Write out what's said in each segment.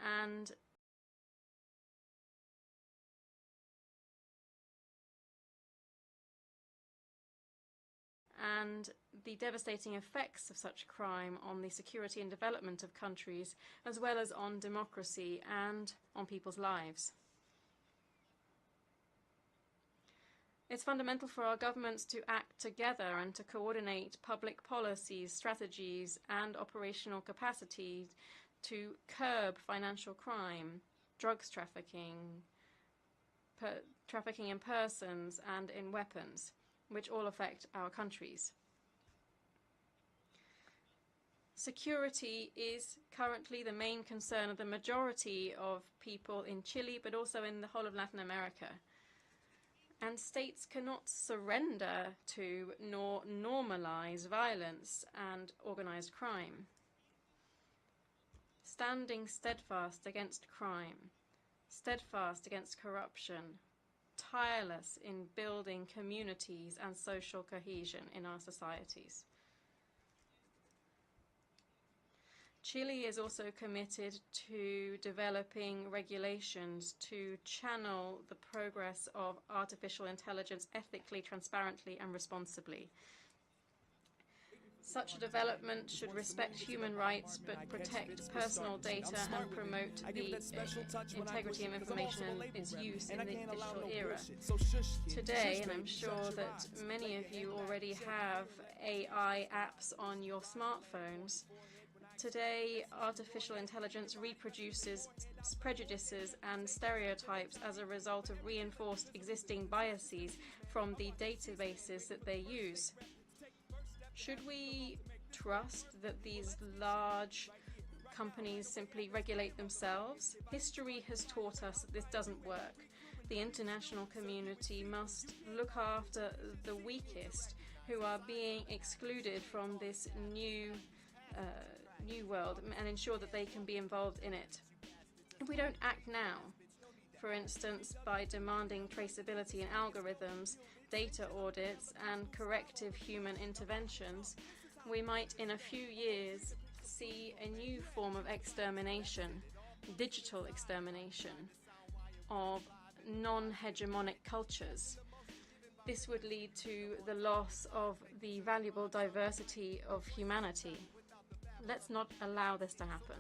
and the devastating effects of such crime on the security and development of countries, as well as on democracy and on people's lives. It's fundamental for our governments to act together and to coordinate public policies, strategies, and operational capacity to curb financial crime, drugs trafficking, trafficking in persons and in weapons, which all affect our countries. Security is currently the main concern of the majority of people in Chile, but also in the whole of Latin America. And states cannot surrender to nor normalize violence and organized crime. Standing steadfast against crime, steadfast against corruption, tireless in building communities and social cohesion in our societies. Chile is also committed to developing regulations to channel the progress of artificial intelligence ethically, transparently, and responsibly. Such a development should respect human rights but protect personal data and promote the integrity of information and its use in the digital era. Today, and I'm sure that many of you already have AI apps on your smartphones, today, artificial intelligence reproduces prejudices and stereotypes as a result of reinforced existing biases from the databases that they use. Should we trust that these large companies simply regulate themselves? History has taught us that this doesn't work. The international community must look after the weakest who are being excluded from this new world and ensure that they can be involved in it. If we don't act now, for instance, by demanding traceability in algorithms, data audits, and corrective human interventions, we might in a few years see a new form of extermination, digital extermination, of non-hegemonic cultures. This would lead to the loss of the valuable diversity of humanity. Let's not allow this to happen.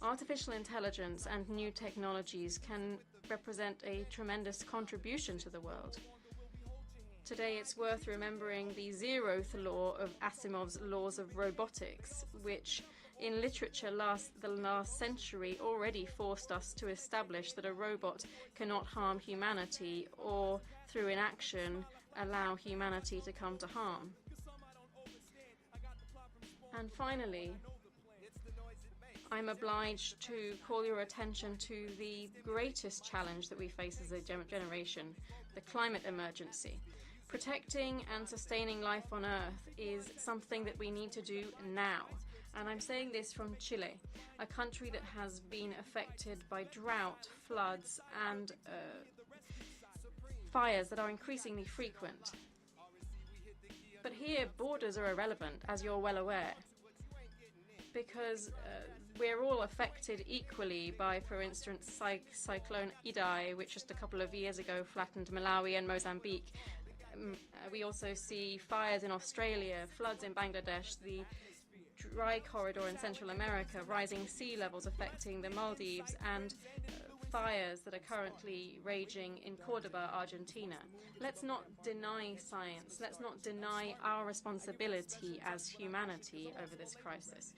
Artificial intelligence and new technologies can represent a tremendous contribution to the world. Today, it's worth remembering the zeroth law of Asimov's laws of robotics, which in literature the last century already forced us to establish that a robot cannot harm humanity or, through inaction, allow humanity to come to harm. And finally, I'm obliged to call your attention to the greatest challenge that we face as a generation, the climate emergency. Protecting and sustaining life on Earth is something that we need to do now. And I'm saying this from Chile, a country that has been affected by drought, floods, and fires that are increasingly frequent. But here, borders are irrelevant, as you're well aware, because we're all affected equally by, for instance, Cyclone Idai, which just a couple of years ago flattened Malawi and Mozambique. We also see fires in Australia, floods in Bangladesh, the dry corridor in Central America, rising sea levels affecting the Maldives, and fires that are currently raging in Cordoba, Argentina. Let's not deny science. Let's not deny our responsibility as humanity over this crisis.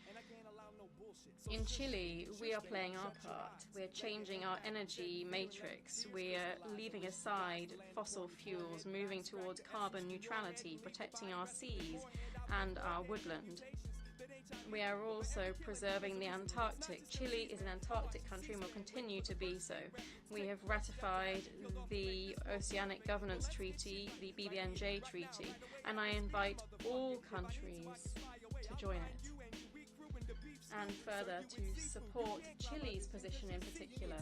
In Chile, we are playing our part. We're changing our energy matrix. We're leaving aside fossil fuels, moving towards carbon neutrality, protecting our seas and our woodland. We are also preserving the Antarctic. Chile is an Antarctic country and will continue to be so. We have ratified the Oceanic Governance Treaty, the BBNJ Treaty, and I invite all countries to join it. And further, to support Chile's position in particular,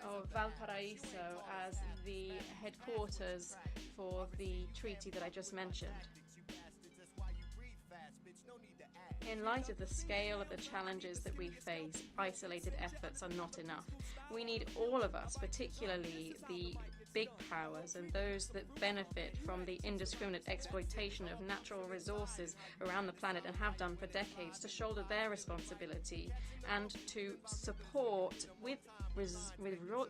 of Valparaiso as the headquarters for the treaty that I just mentioned. In light of the scale of the challenges that we face, isolated efforts are not enough. We need all of us, particularly the big powers and those that benefit from the indiscriminate exploitation of natural resources around the planet and have done for decades, to shoulder their responsibility and to support with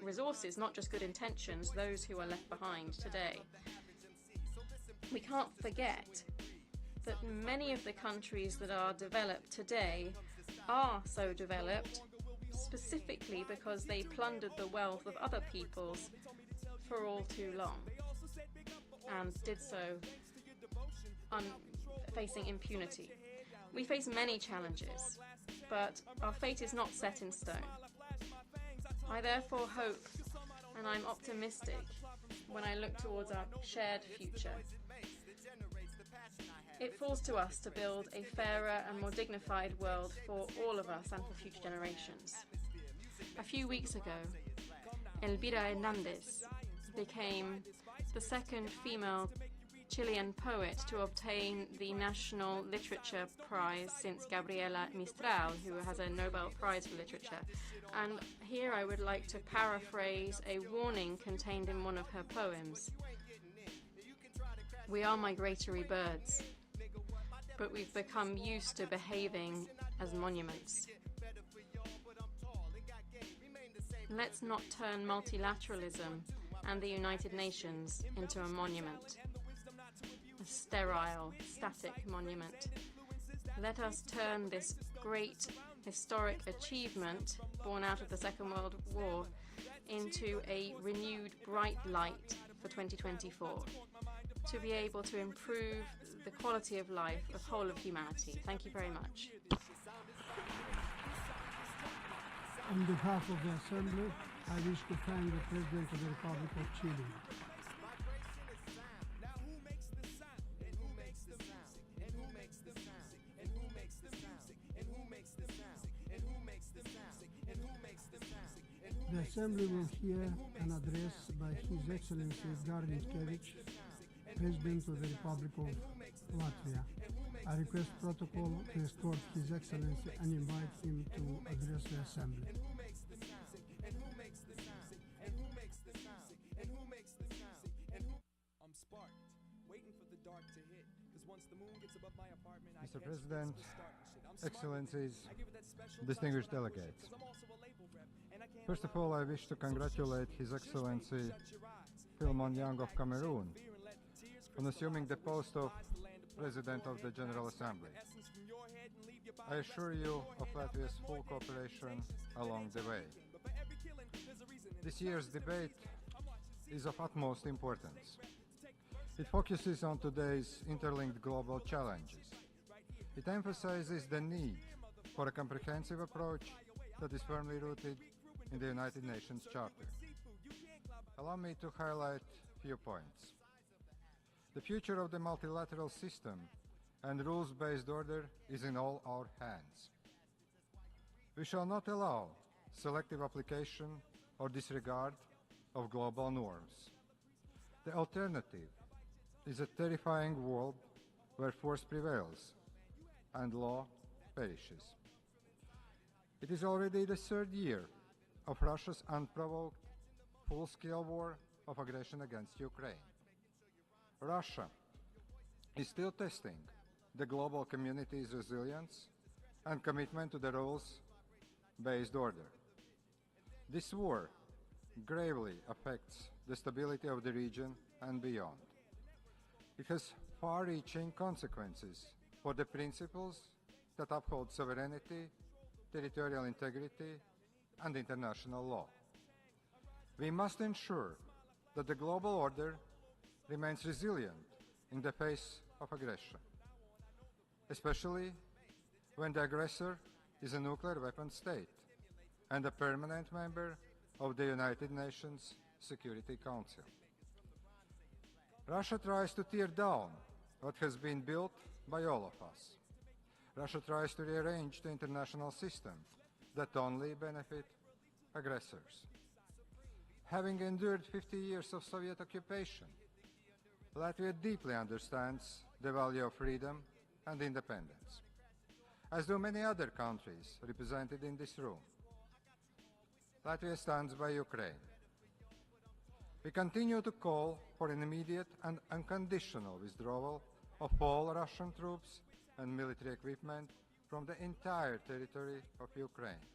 resources, not just good intentions, those who are left behind today. We can't forget that many of the countries that are developed today are so developed specifically because they plundered the wealth of other peoples for all too long, and did so facing impunity. We face many challenges, but our fate is not set in stone. I therefore hope, and I'm optimistic when I look towards our shared future. It falls to us to build a fairer and more dignified world for all of us and for future generations. A few weeks ago, Elvira Hernandez became the second female Chilean poet to obtain the National Literature Prize since Gabriela Mistral, who has a Nobel Prize for Literature. And here I would like to paraphrase a warning contained in one of her poems. We are migratory birds, but we've become used to behaving as monuments. Let's not turn multilateralism and the United Nations into a monument, a sterile, static monument. Let us turn this great historic achievement, born out of the Second World War, into a renewed bright light for 2024, to be able to improve the quality of life of whole of humanity. Thank you very much. On behalf of the Assembly, I wish to thank the President of the Republic of Chile. The Assembly will hear an address by His Excellency Garin Kevich, President of the Republic of Latvia. I request protocol to escort His Excellency and invite him to address the Assembly. Mr. President, Excellencies, distinguished delegates. First of all, I wish to congratulate His Excellency Philmon Young of Cameroon on assuming the post of President of the General Assembly. I assure you of Latvia's full cooperation along the way. This year's debate is of utmost importance. It focuses on today's interlinked global challenges. It emphasizes the need for a comprehensive approach that is firmly rooted in the United Nations Charter. Allow me to highlight a few points. The future of the multilateral system and rules-based order is in all our hands. We shall not allow selective application or disregard of global norms. The alternative is a terrifying world where force prevails and law perishes. It is already the third year of Russia's unprovoked full-scale war of aggression against Ukraine. Russia is still testing the global community's resilience and commitment to the rules-based order. This war gravely affects the stability of the region and beyond. It has far-reaching consequences for the principles that uphold sovereignty, territorial integrity, and international law. We must ensure that the global order remains resilient in the face of aggression, especially when the aggressor is a nuclear weapon state and a permanent member of the United Nations Security Council. Russia tries to tear down what has been built by all of us. Russia tries to rearrange the international system that only benefit aggressors. Having endured 50 years of Soviet occupation, Latvia deeply understands the value of freedom and independence, as do many other countries represented in this room. Latvia stands by Ukraine. We continue to call for an immediate and unconditional withdrawal of all Russian troops and military equipment from the entire territory of Ukraine.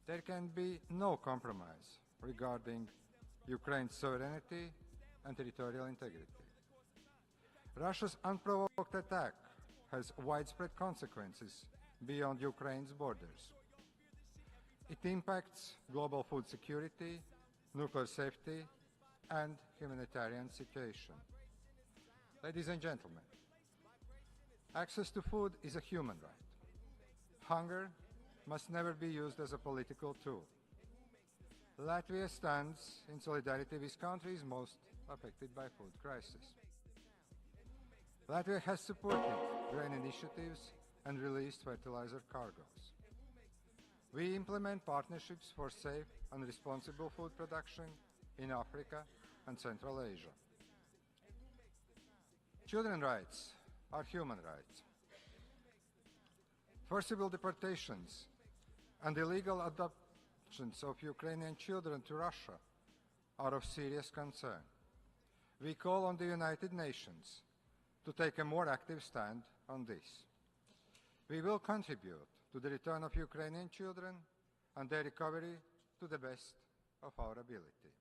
There can be no compromise regarding Ukraine's sovereignty and territorial integrity. Russia's unprovoked attack has widespread consequences beyond Ukraine's borders. It impacts global food security, nuclear safety, and humanitarian situation. Ladies and gentlemen, access to food is a human right. Hunger must never be used as a political tool. Latvia stands in solidarity with countries most affected by food crisis. Latvia has supported grain initiatives and released fertilizer cargoes. We implement partnerships for safe and responsible food production in Africa and Central Asia. Children's rights are human rights. Forcible deportations and illegal adoptions of Ukrainian children to Russia are of serious concern. We call on the United Nations to take a more active stand on this. We will contribute to the return of Ukrainian children and their recovery to the best of our ability.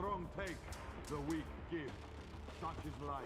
strong take, the weak give. Such is life.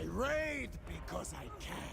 I raid because I can.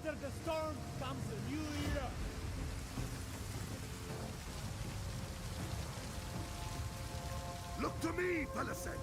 After the storm comes a new era. Look to me, Peleset!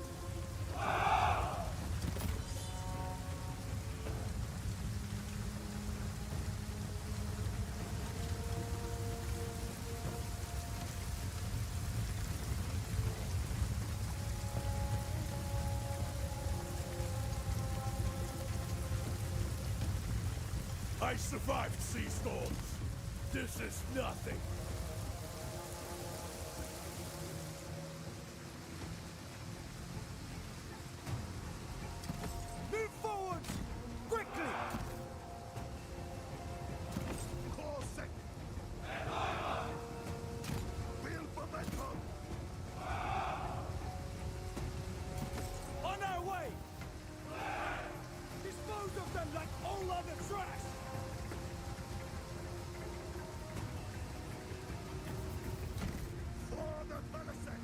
I survived sea storms. This is nothing. Move forward! Quickly! Corset! Build momentum! On our way! Dispose of them like all other trash! For the Peleset!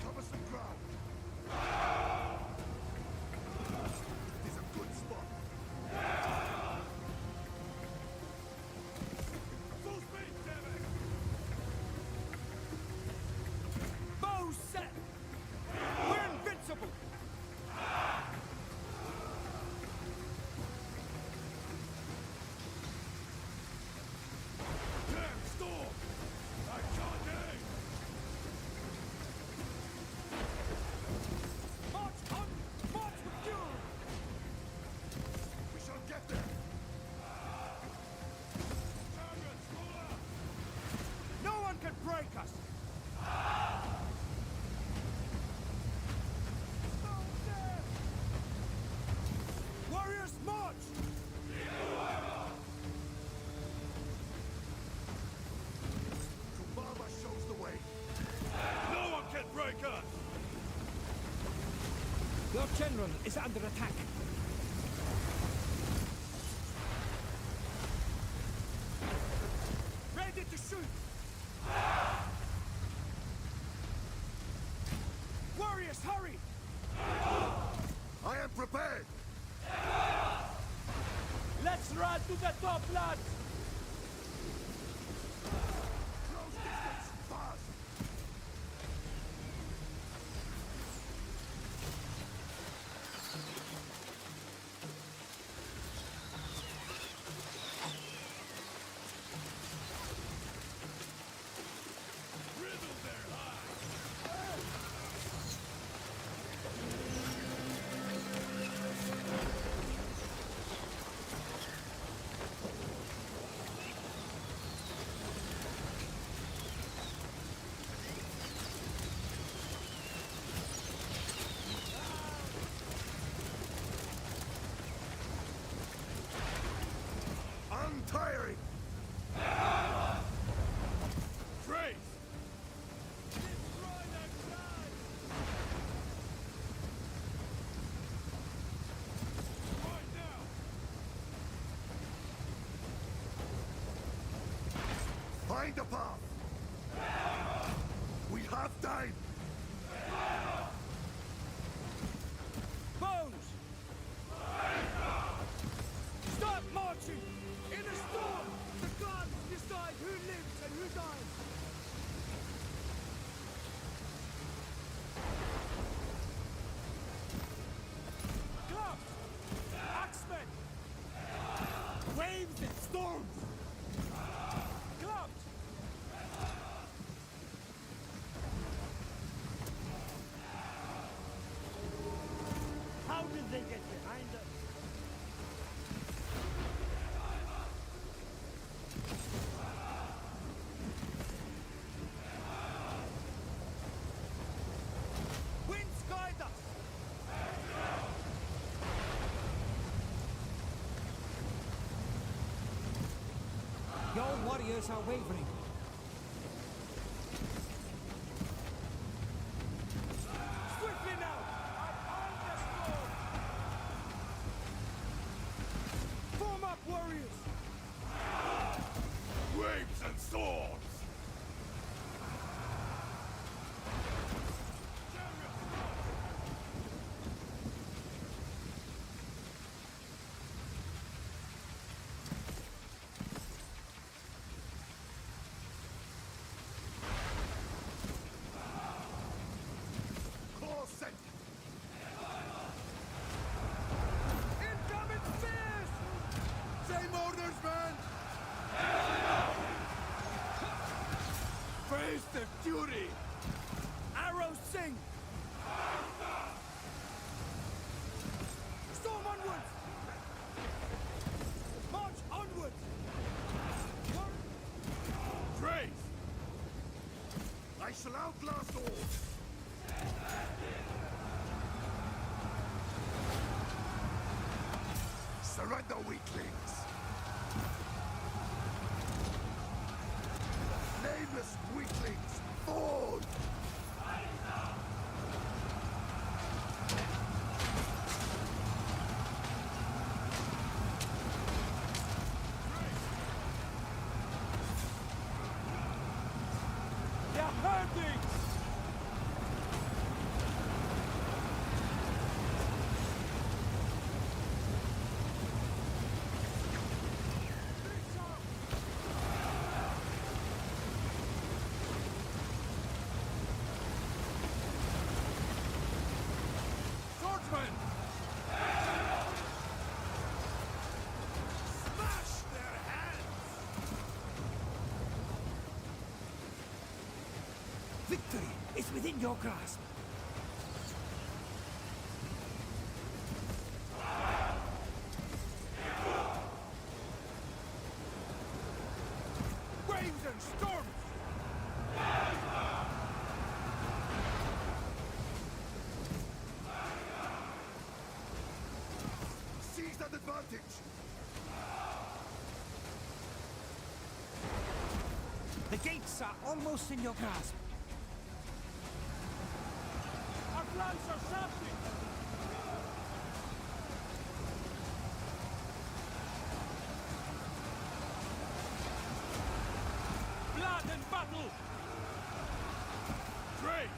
Cover some ground! It is a good spot. Full speed, damn it! Bow set! We're invincible! Damn storm! I can't aim! March on! March with fury! We shall get there. Chariots, roll out! No one can break us! Warriors, march! Kubaba shows the way. No one can break us! Your general is under attack. Ready to shoot! Warriors, hurry! I am prepared. Let's run to the top, lads! Close distance, fast. Riddle their eyes! Untiring. Trace! Destroy their side! Right now! Find the path. We have time. Bones! Start marching! In a storm, the gods decide who lives and who dies! Clubs! Axemen! Waves and storms! Clubs! How did they get behind us? Winds guide us! Your warriors are wavering. Swiftly now! Behind the storm! Form up, warriors! Waves and swords! weakling! Storm onwards! March onwards! Brave! I shall outlast all! Surrender, weaklings! Nameless weaklings! Fall! They're hurting! Swordsmen! Smash their hands! Victory is within your grasp. Waves and storms! Seize that advantage! The gates are almost in your grasp. Our flanks are shafted! Blood and battle! Brave!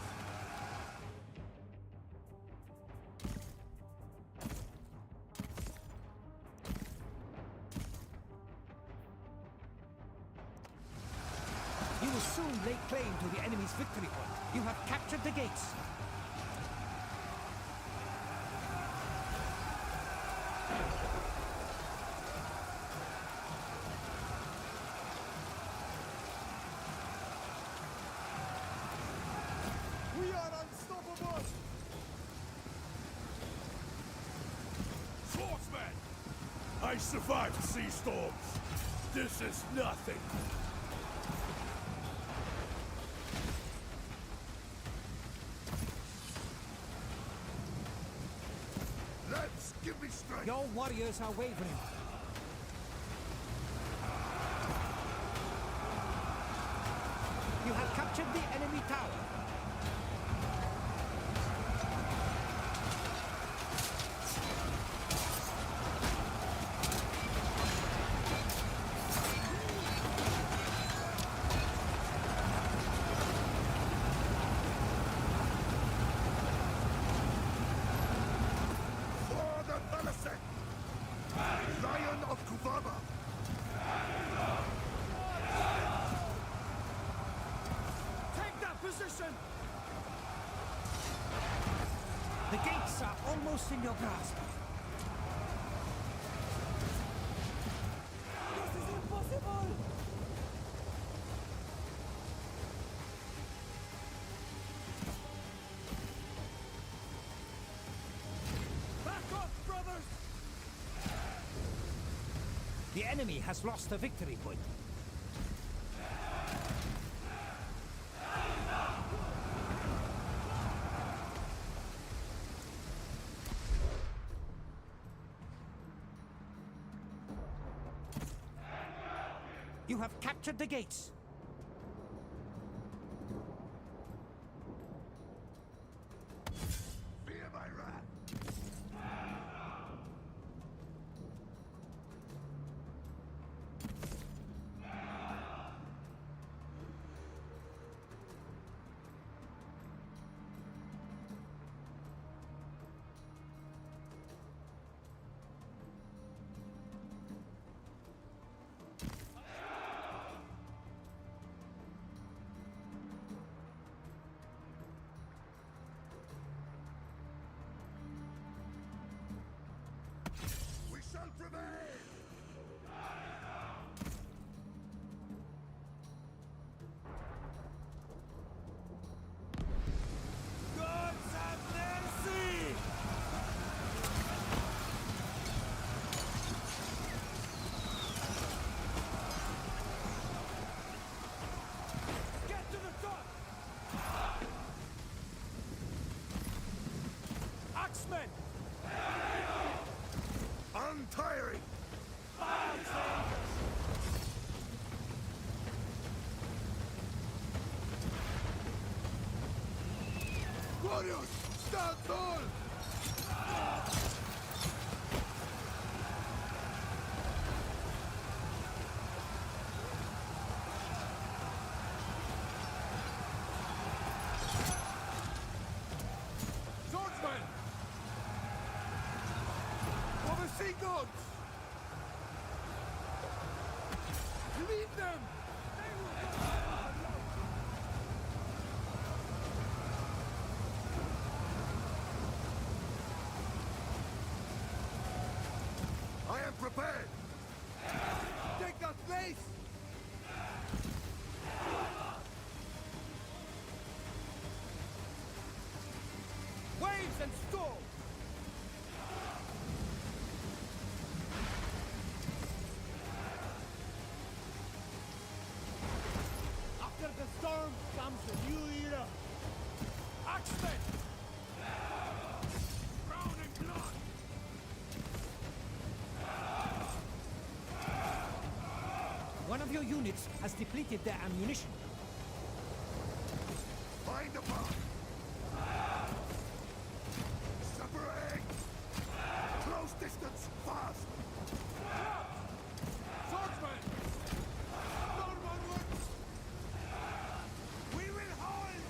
You will soon lay claim to the enemy's victory point. You have captured the gates. We are unstoppable! Swordsman! I survived sea storms. This is nothing. Let's give me strength. Your warriors are wavering. You have captured the enemy tower. For the Peleset! Lion of Kuvaba! Take that position! The gates are almost in your grasp. This is impossible! Back off, brothers! The enemy has lost the victory point. You have captured the gates. Fear my wrath! Warriors, stand tall! Swordsmen! For the sea gods! Lead them! I am prepared! Take that place! Waves and storm! After the storm comes a new era! Axemen! Crown and blood! One of your units has depleted their ammunition. Find the path! Separate! Close distance, fast! Swordsmen! Storm onwards! We will hold!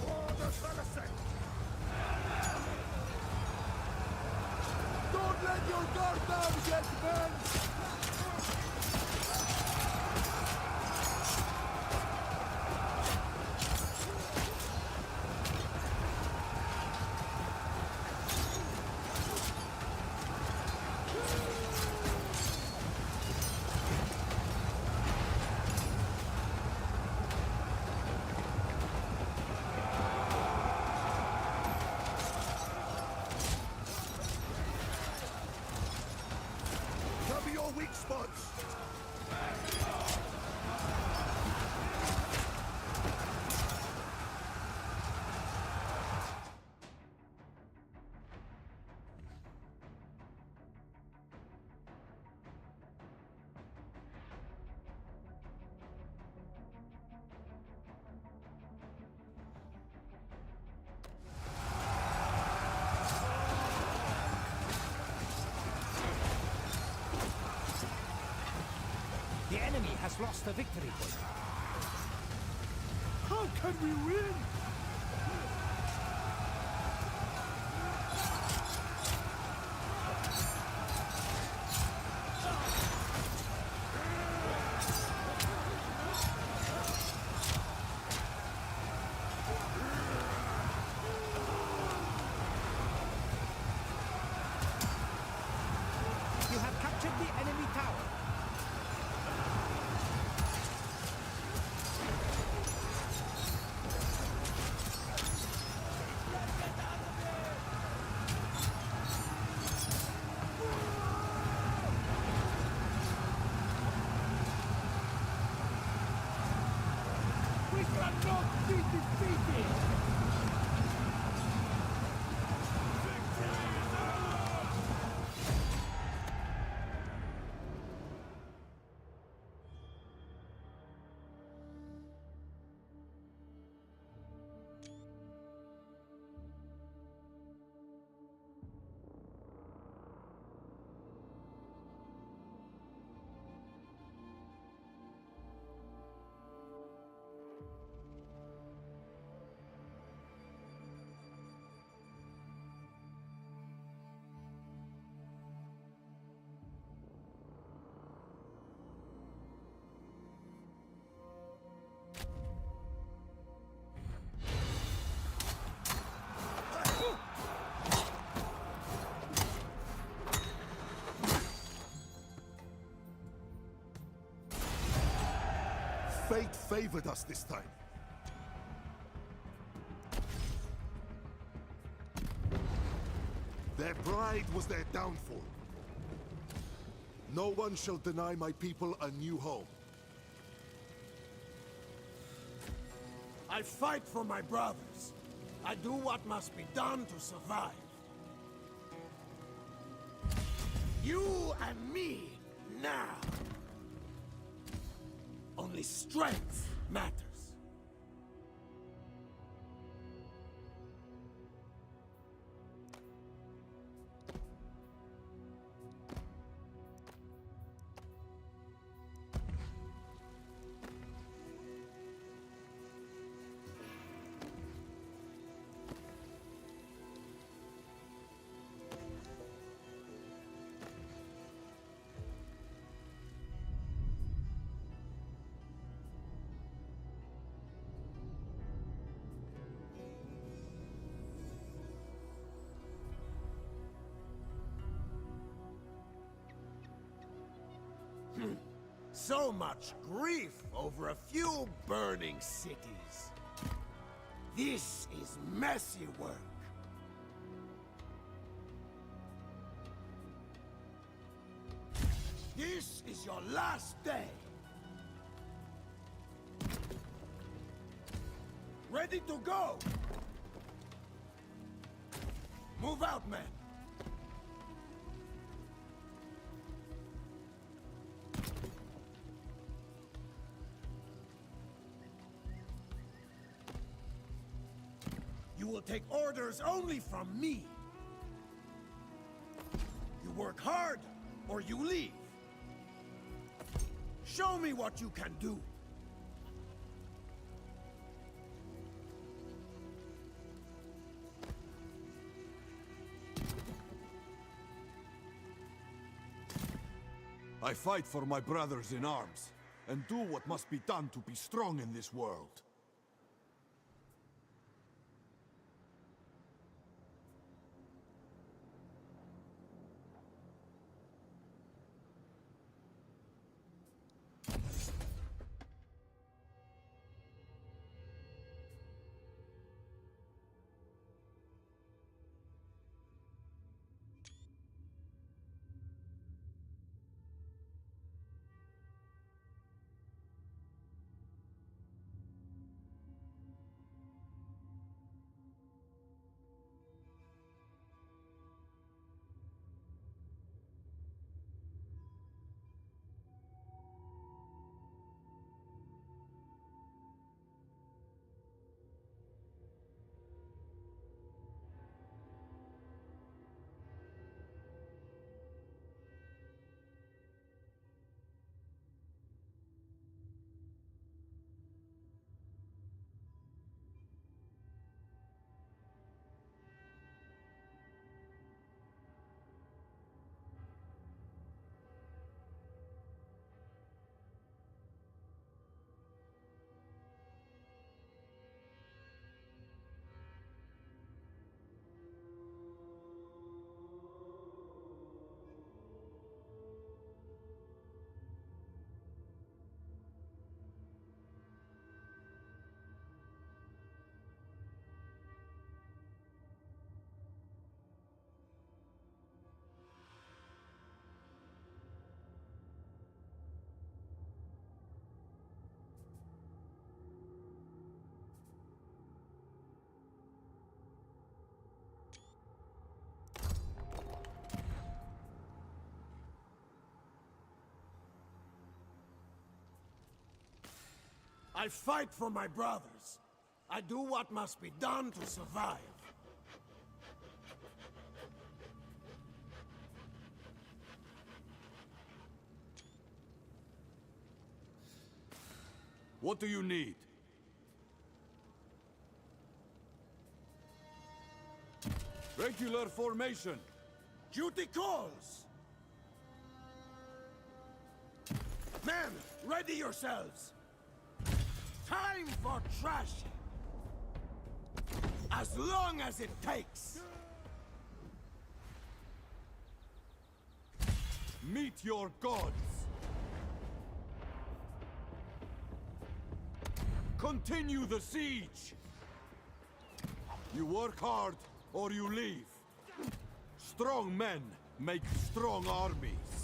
For the Peleset! Don't let your guard down, gentlemen! Cover your weak spots! The enemy has lost the victory point. How can we win? You have captured the enemy tower. We shall not be defeated! Fate favored us this time. Their pride was their downfall. No one shall deny my people a new home. I fight for my brothers. I do what must be done to survive. You and me, now. Only strength matters. So much grief over a few burning cities. This is messy work. This is your last day. Ready to go. Move out, men. You will take orders only from me. You work hard, or you leave. Show me what you can do. I fight for my brothers in arms, and do what must be done to be strong in this world. I fight for my brothers. I do what must be done to survive. What do you need? Regular formation. Duty calls! Men, ready yourselves! Time for trashing! As long as it takes! Meet your gods! Continue the siege! You work hard, or you leave. Strong men make strong armies.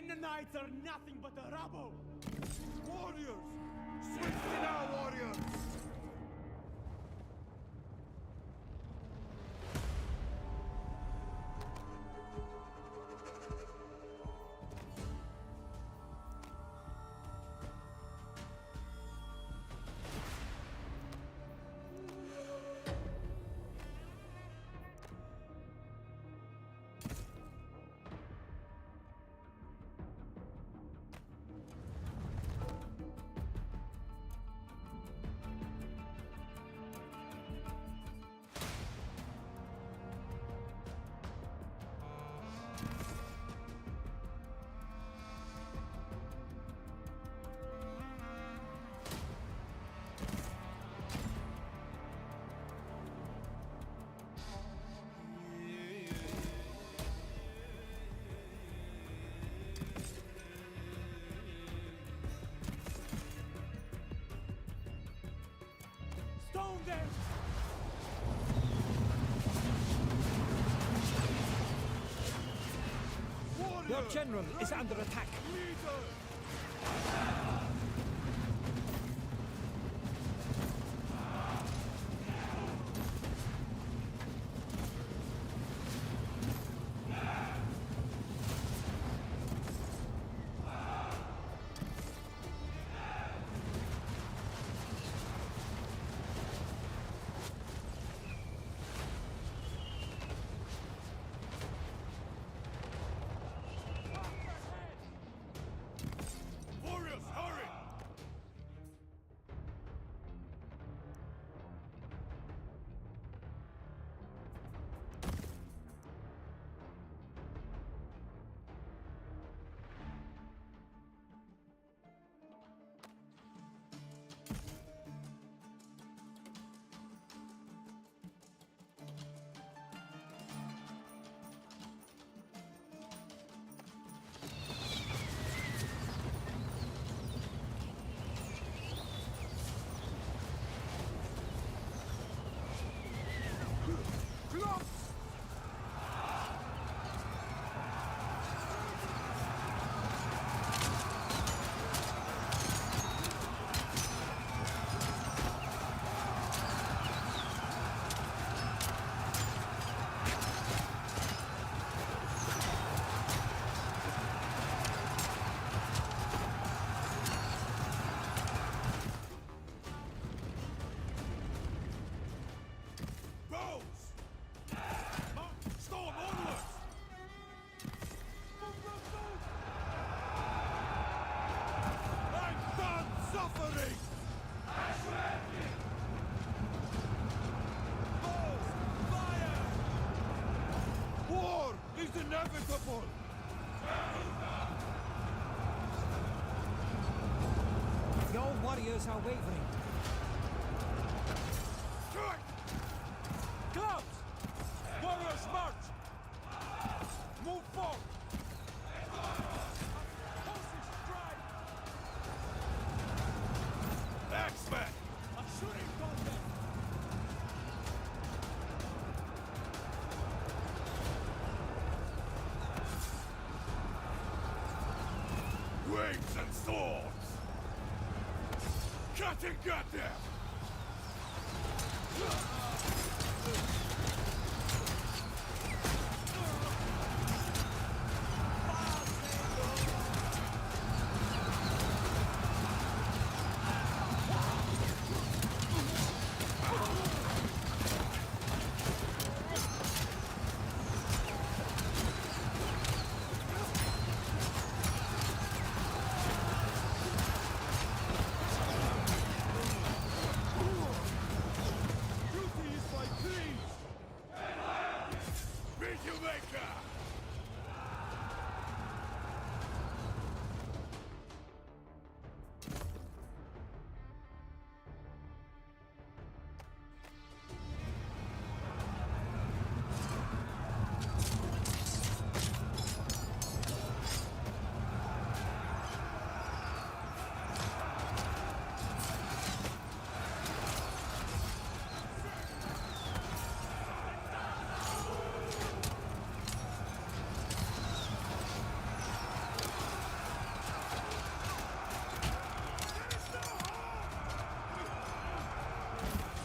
Danaans are nothing but a rabble! Warriors! Swiftly now, warriors! them! Your general is under attack. Warriors, hurry! Storm onwards! I'm done suffering! Balls! Fire! War is inevitable! Your warriors are wavering. Strike! Clubs! Warriors march! Move forward! Horses strike! Axeman! A shooting contest! Waves and swords! Cut and gut them! Duty is my creed! Meet you maker!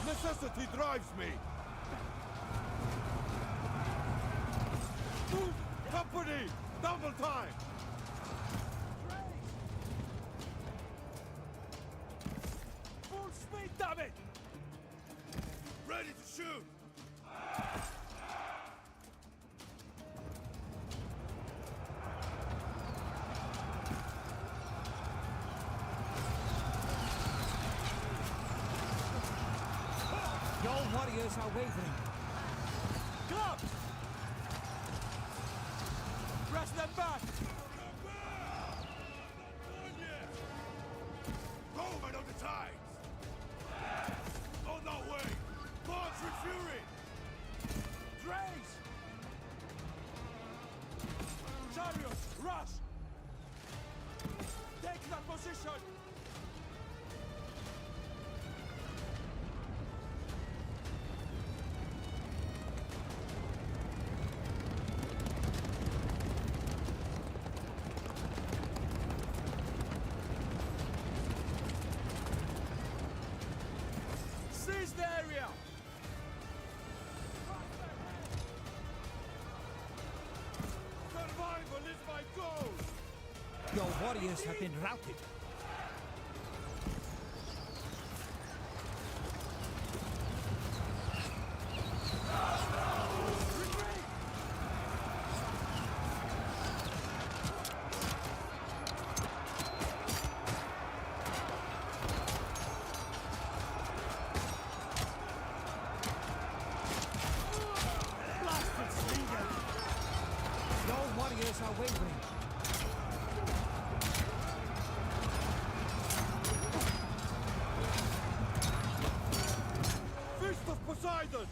Necessity drives me! Move! Company! Double time! Full speed, damn it! Ready to shoot! Your warriors are wavering. Clubs! Press them back! Roman on the tides! On our way! March with fury! Drays! Chariots, rush! Take that position! Your warriors have been routed. Your warriors are wavering. Fist of Poseidon!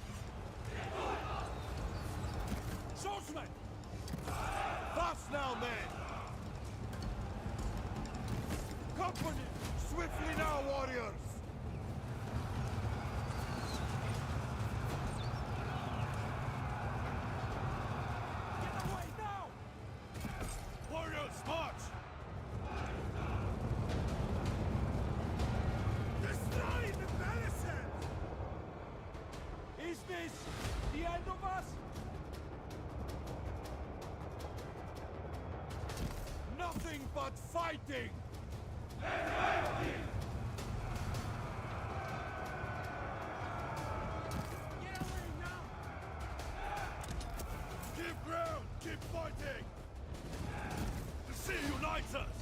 Swordsman! Fast now, men! Company! Swiftly now, warriors! Get away now! Warriors, march! Destroy the Peleset! Is this the end of us? Nothing but fighting! Get away now! Keep ground! Keep fighting! The sea unites us!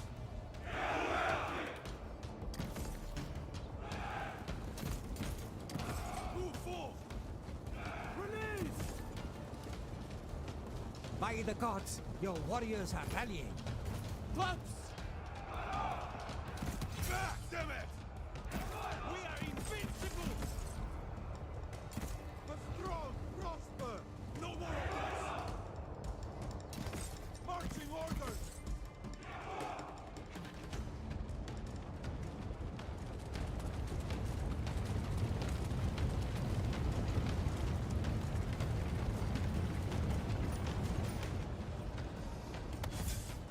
Move forth! Release! By the gods, your warriors are rallying. Clubs! Back, damn it! We are invincible! The strong prosper! No more of this! Marching orders!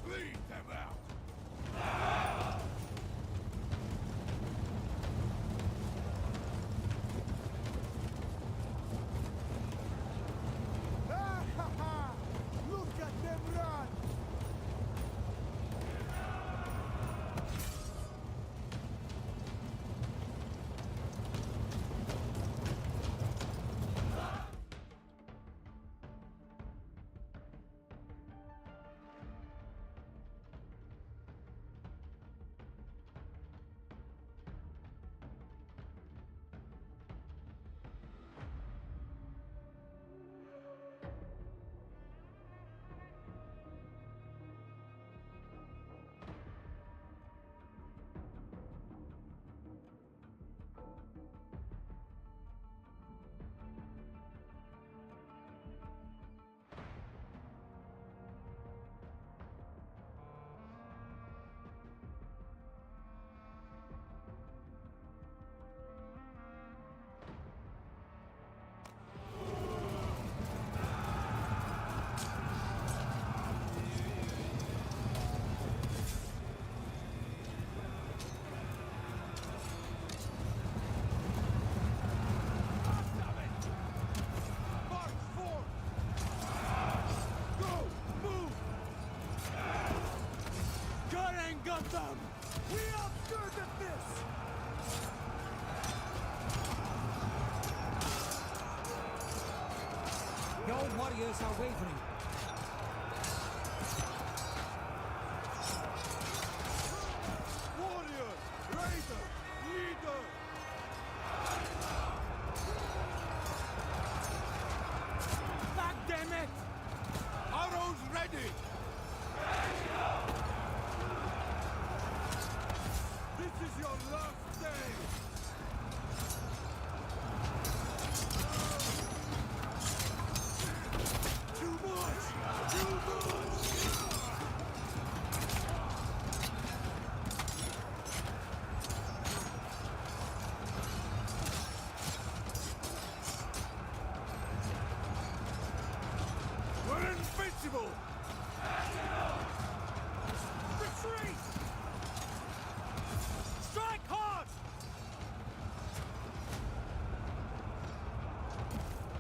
Lead them out! Look at them run! March forth! Go! Move! Karen got them! We are good at this! Your warriors are wavering. Warrior! Raider! Leader! Back, damn it! Arrows ready! This is your last day! Too much! Too much! We're invincible! Retreat! Strike hard!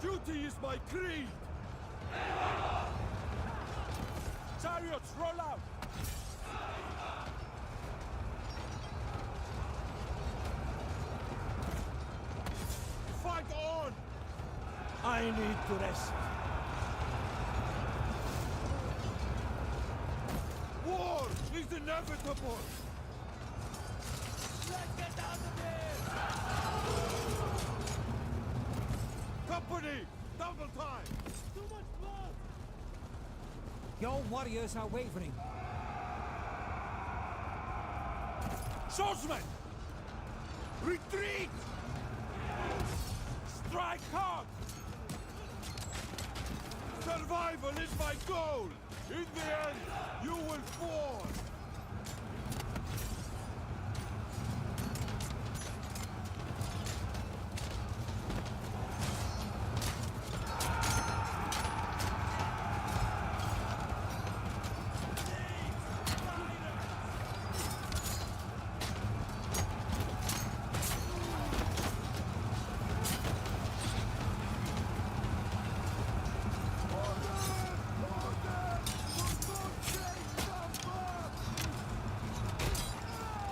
Duty is my creed! Chariots, roll out! Fight on! I need to rest. War is inevitable! Let's get out of here! Company! Double time! Too much blood! Your warriors are wavering. Swordsmen! Retreat! Strike hard! Survival is my goal! In the end, you will fall!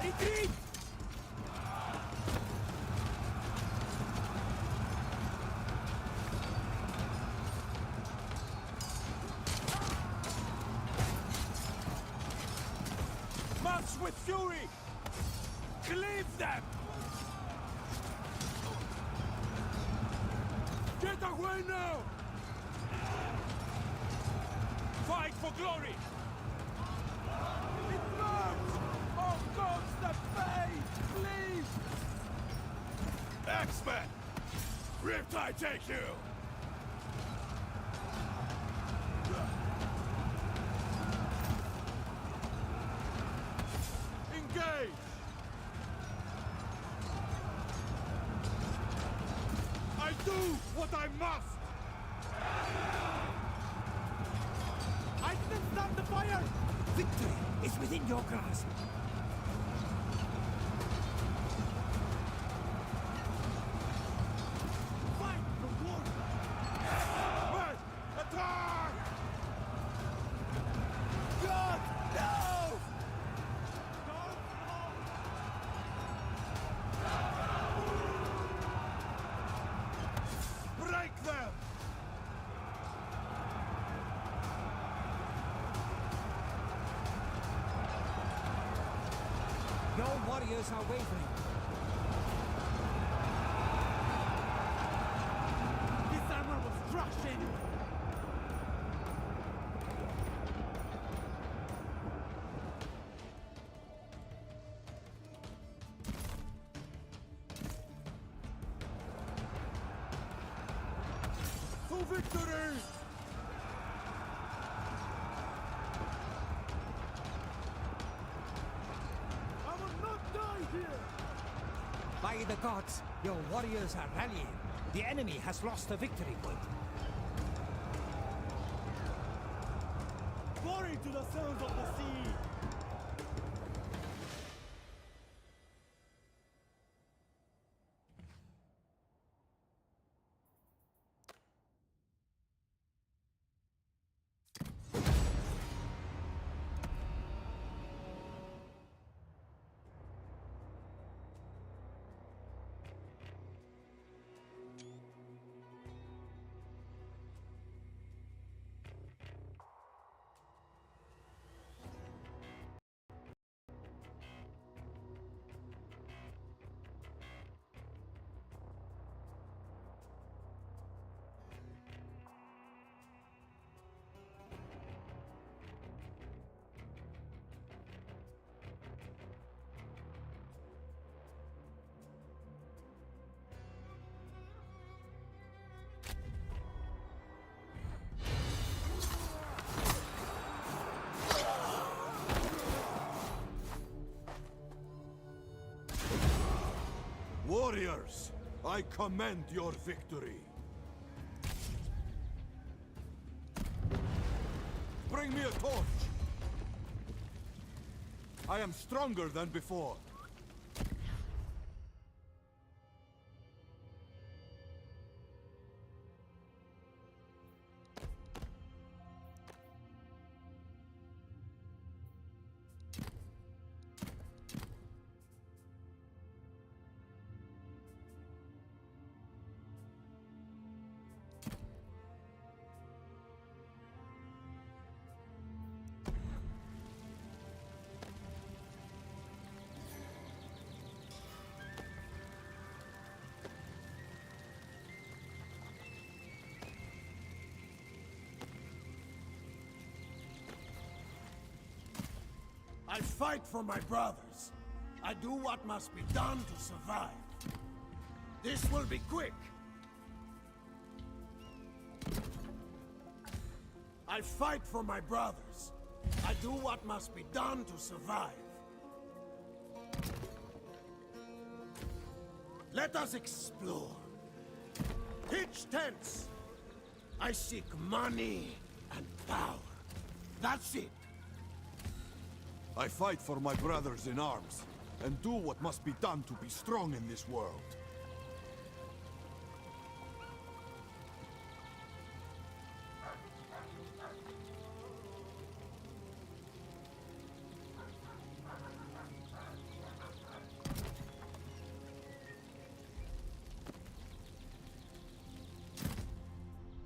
Retreat! March with fury! Cleave them! Get away now! Fight for glory! It burns! Oh gods, the fate! Please! X-Men! Riptide take you! Engage! I do what I must! I didn't start the fire! Victory is within your grasp. Fight for war! Men, attack! God, no! Break them! Your warriors are wavering. This armor was crushed. To victory! I will not die here! By the gods, your warriors are rallying. The enemy has lost the victory point. Glory to the sons of the sea! Warriors, I commend your victory. Bring me a torch. I am stronger than before. fight for my brothers. I do what must be done to survive. This will be quick. I fight for my brothers. I do what must be done to survive. Let us explore. Pitch tents. I seek money and power. That's it. I fight for my brothers in arms, and do what must be done to be strong in this world.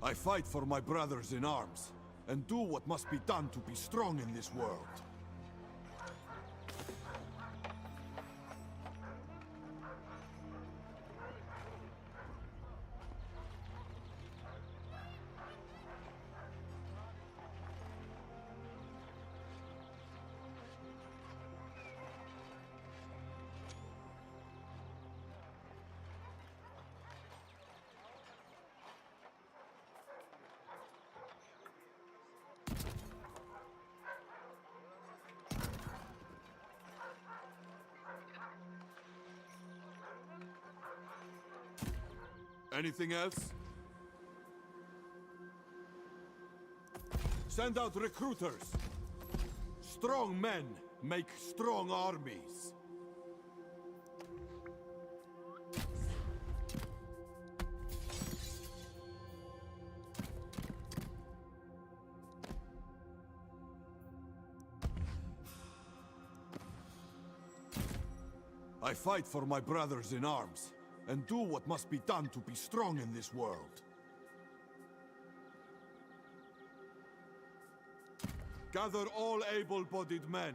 I fight for my brothers in arms, and do what must be done to be strong in this world. Anything else? Send out recruiters. Strong men make strong armies. I fight for my brothers in arms, and do what must be done to be strong in this world. Gather all able-bodied men.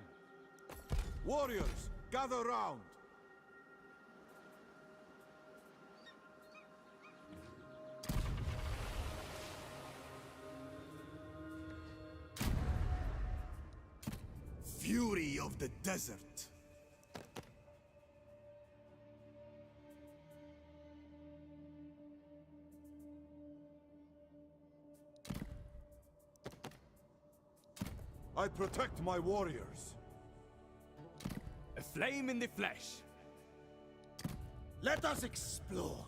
Warriors, gather round. Fury of the desert. I protect my warriors. A flame in the flesh. Let us explore.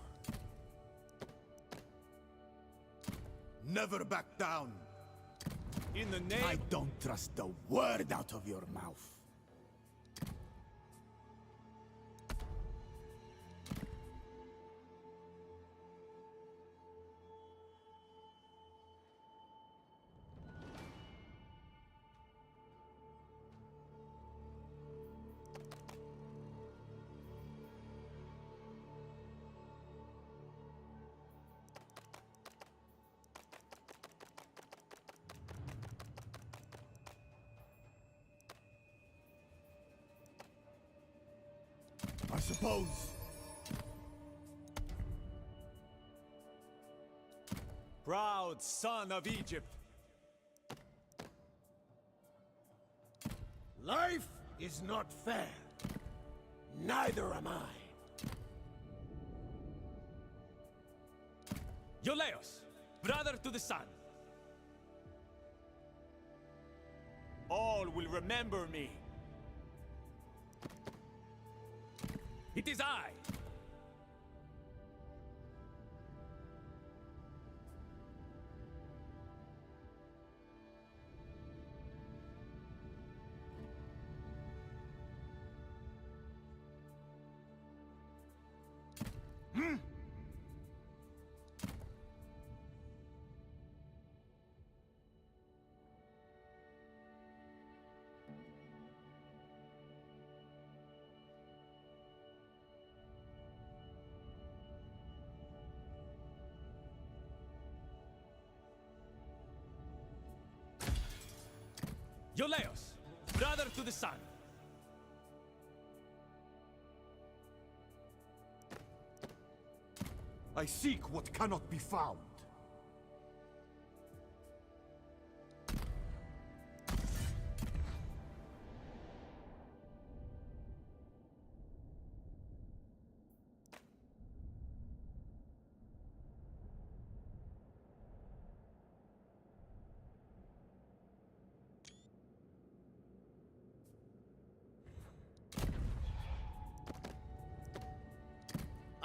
Never back down. In the name... I don't trust a word out of your mouth. I suppose. Proud son of Egypt. Life is not fair. Neither am I. Euleos, brother to the sun. All will remember me. It is I! Euleos, brother to the sun. I seek what cannot be found.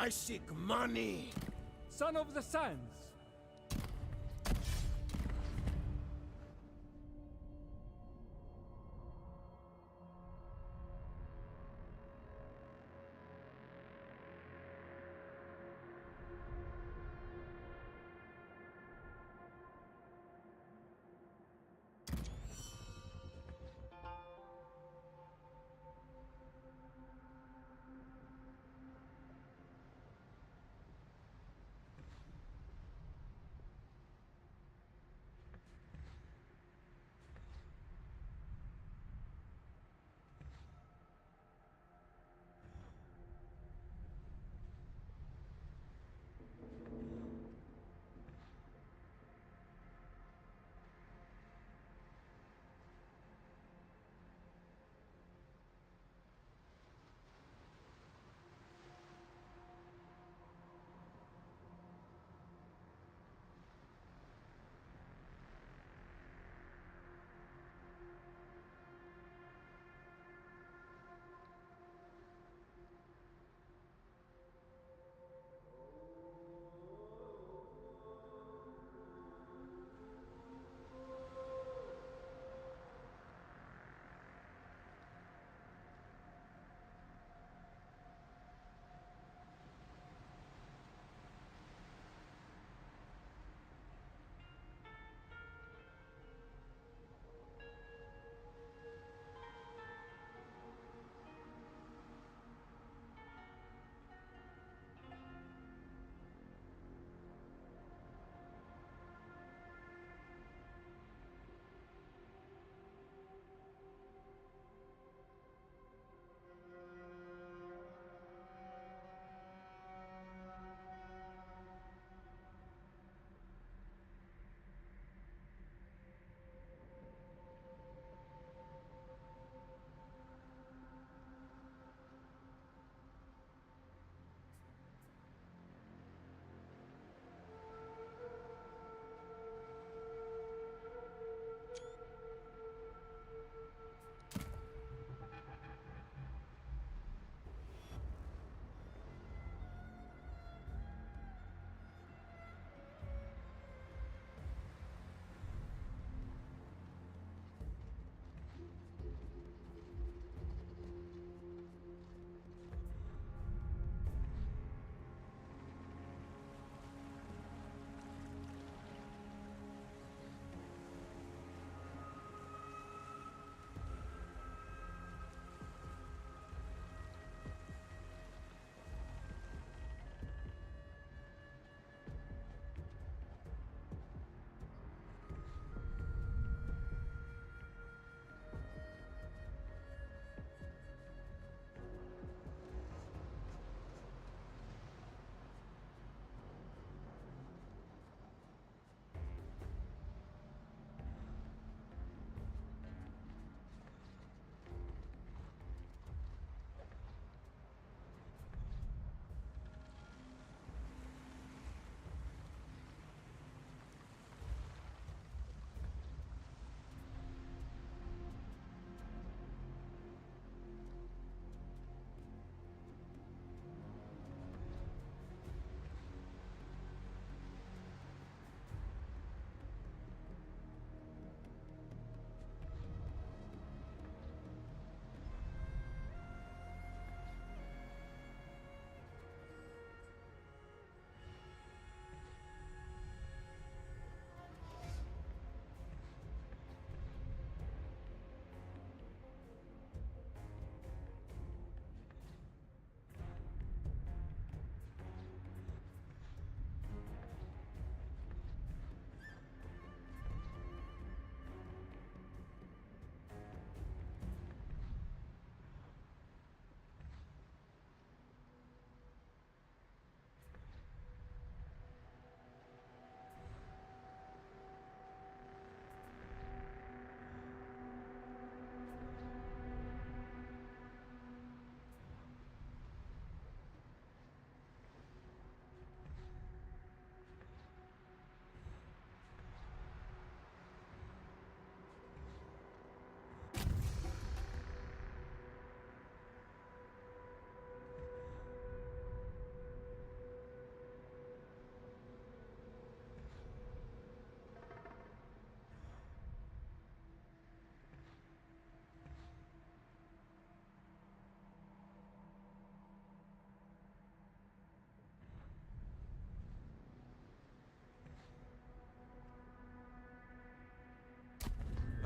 I seek money. Son of the sands.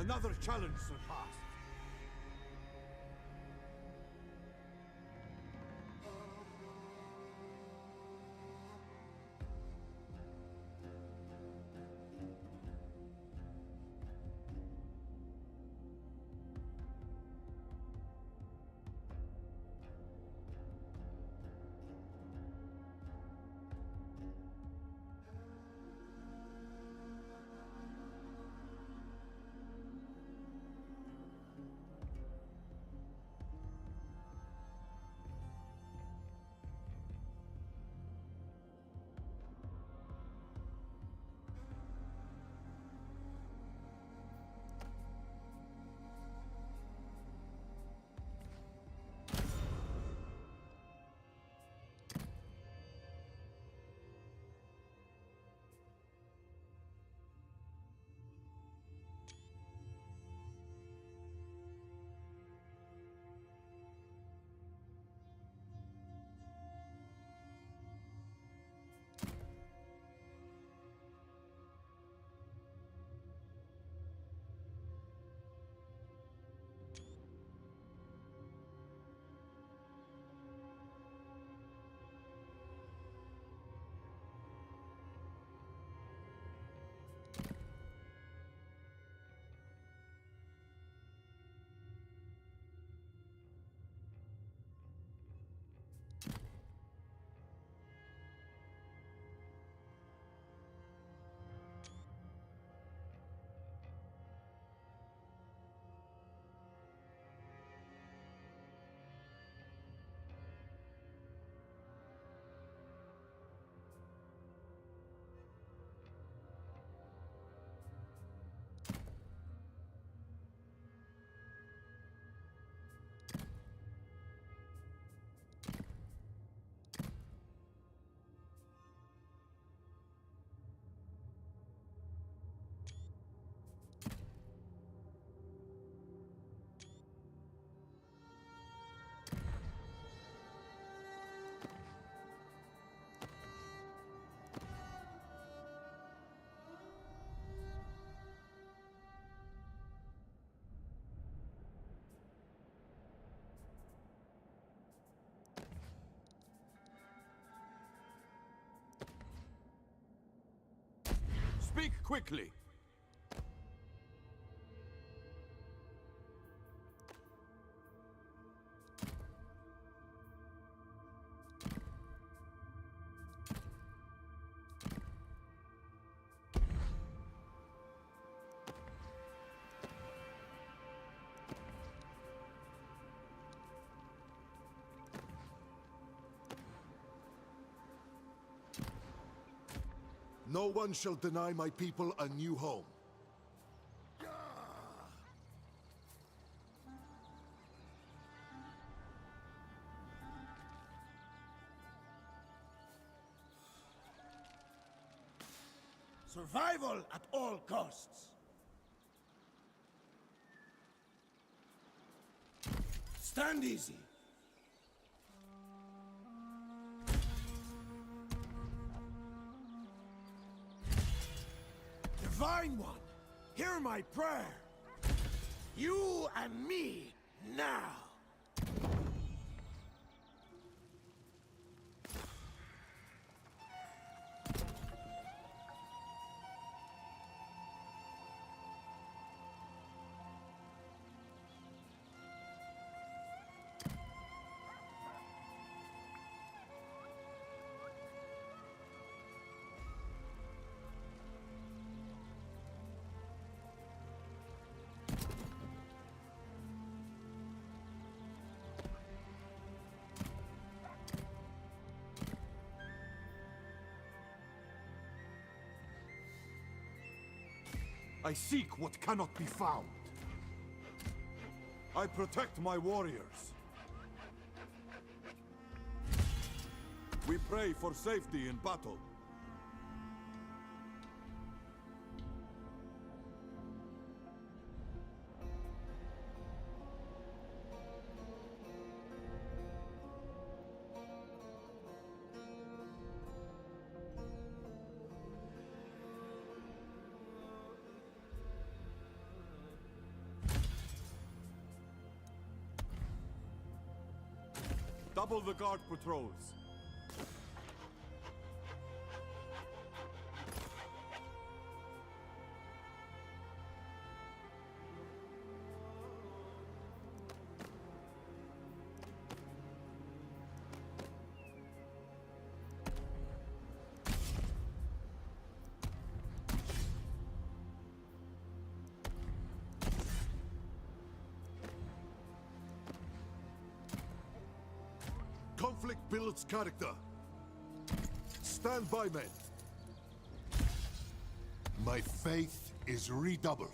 Another challenge surpassed. Speak quickly! No one shall deny my people a new home. Survival at all costs. Stand easy. Divine One, hear my prayer. You and me, now. I seek what cannot be found. I protect my warriors. We pray for safety in battle. Double the guard patrols. Conflict builds character. Stand by, men. My faith is redoubled.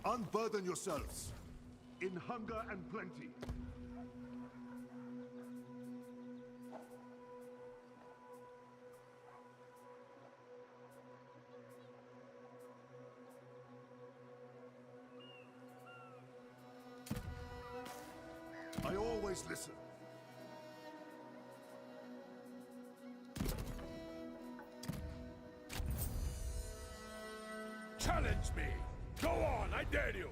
Unburden yourselves. In hunger and plenty. I always listen. Challenge me! Go on, I dare you!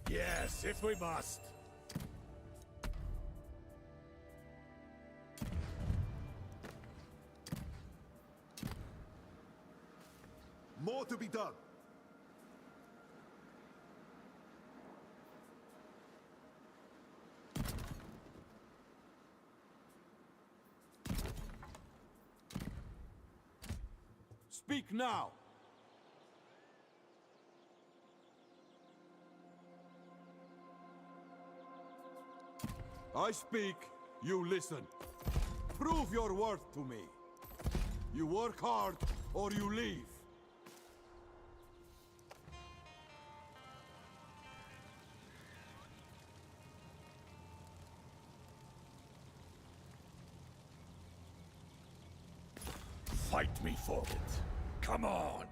Yes, if we must. More to be done. Speak now! I speak, you listen. Prove your worth to me. You work hard, or you leave. Fight me for it. Come on!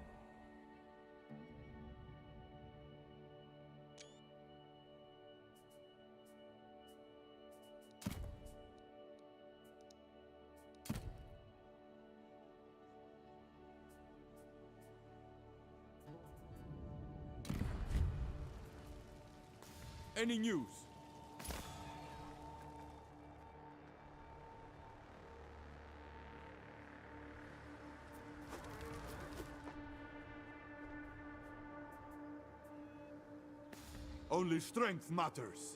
Any news? Only strength matters.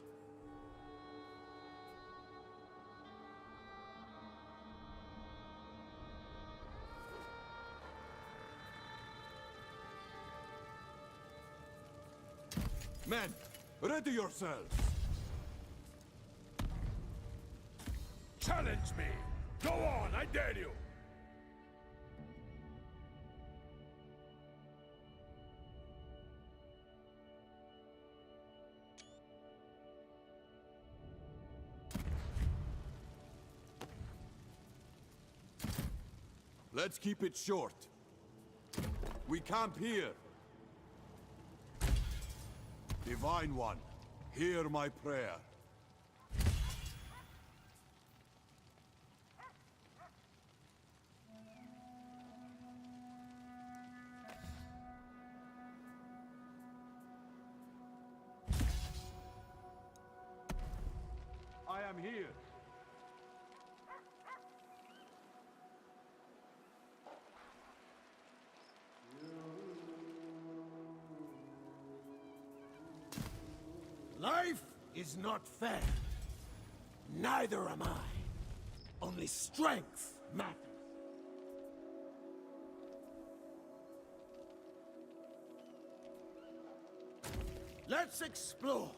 Men, ready yourselves! Challenge me! Go on, I dare you! Let's keep it short. We camp here. Divine One, hear my prayer. I am here. Life is not fair. Neither am I. Only strength matters. Let's explore.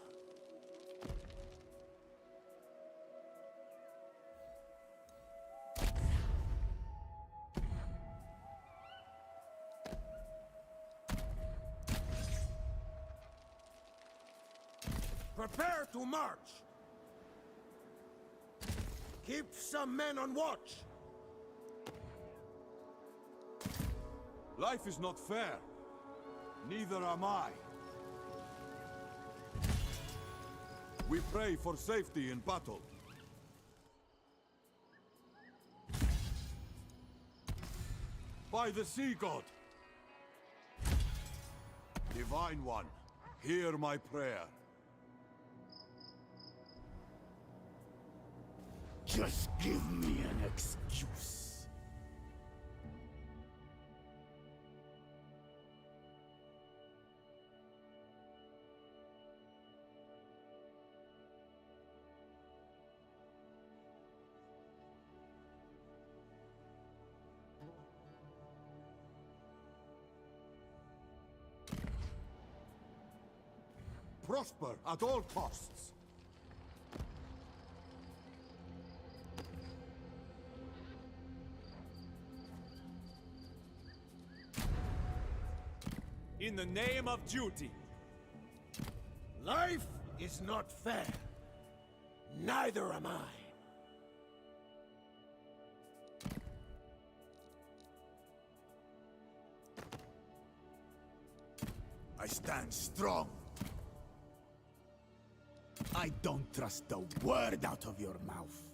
Prepare to march! Keep some men on watch! Life is not fair. Neither am I. We pray for safety in battle. By the Sea God! Divine One, hear my prayer. Just give me an excuse. Prosper at all costs. In the name of duty. Life is not fair. Neither am I. I stand strong. I don't trust a word out of your mouth.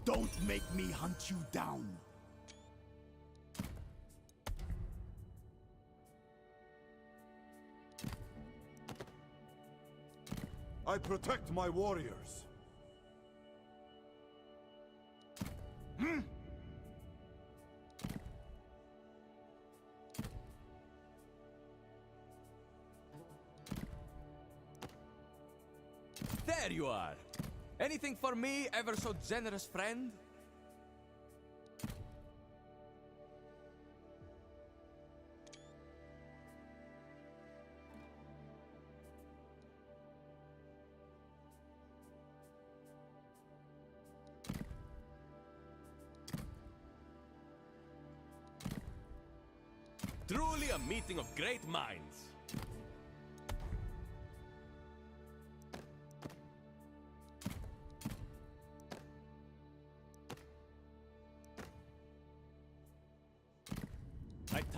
Don't make me hunt you down. I protect my warriors. There you are. Anything for me, ever so generous friend? Truly a meeting of great minds.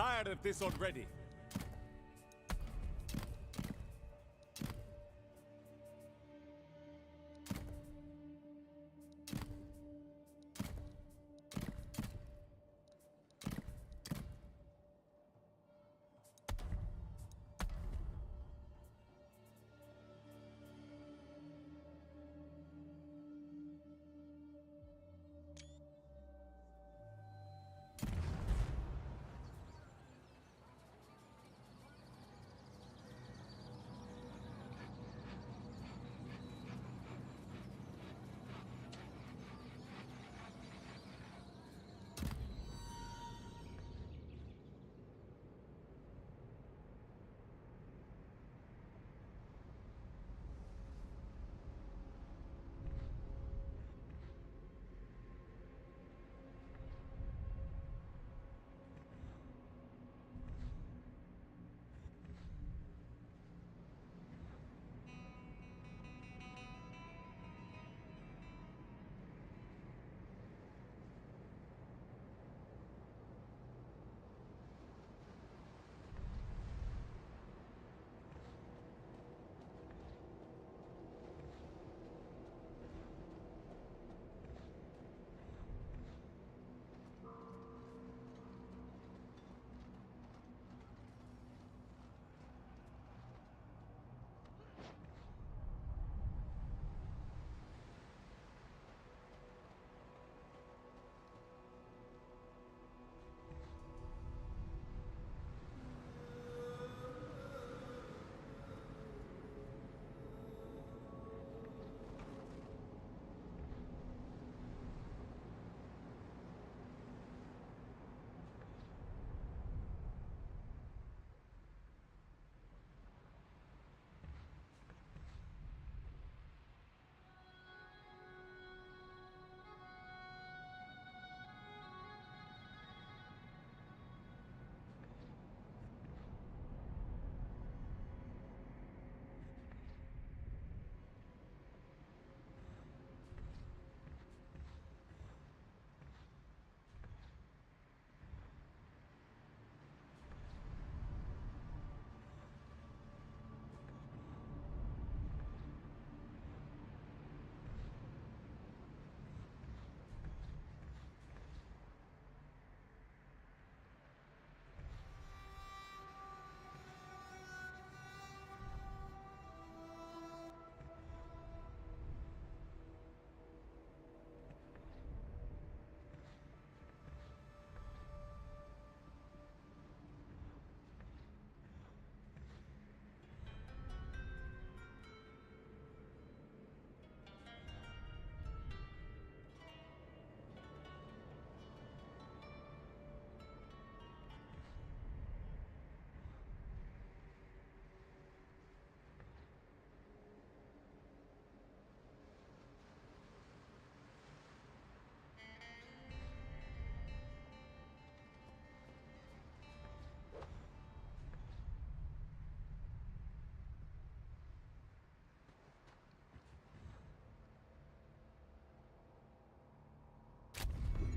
tired of this already.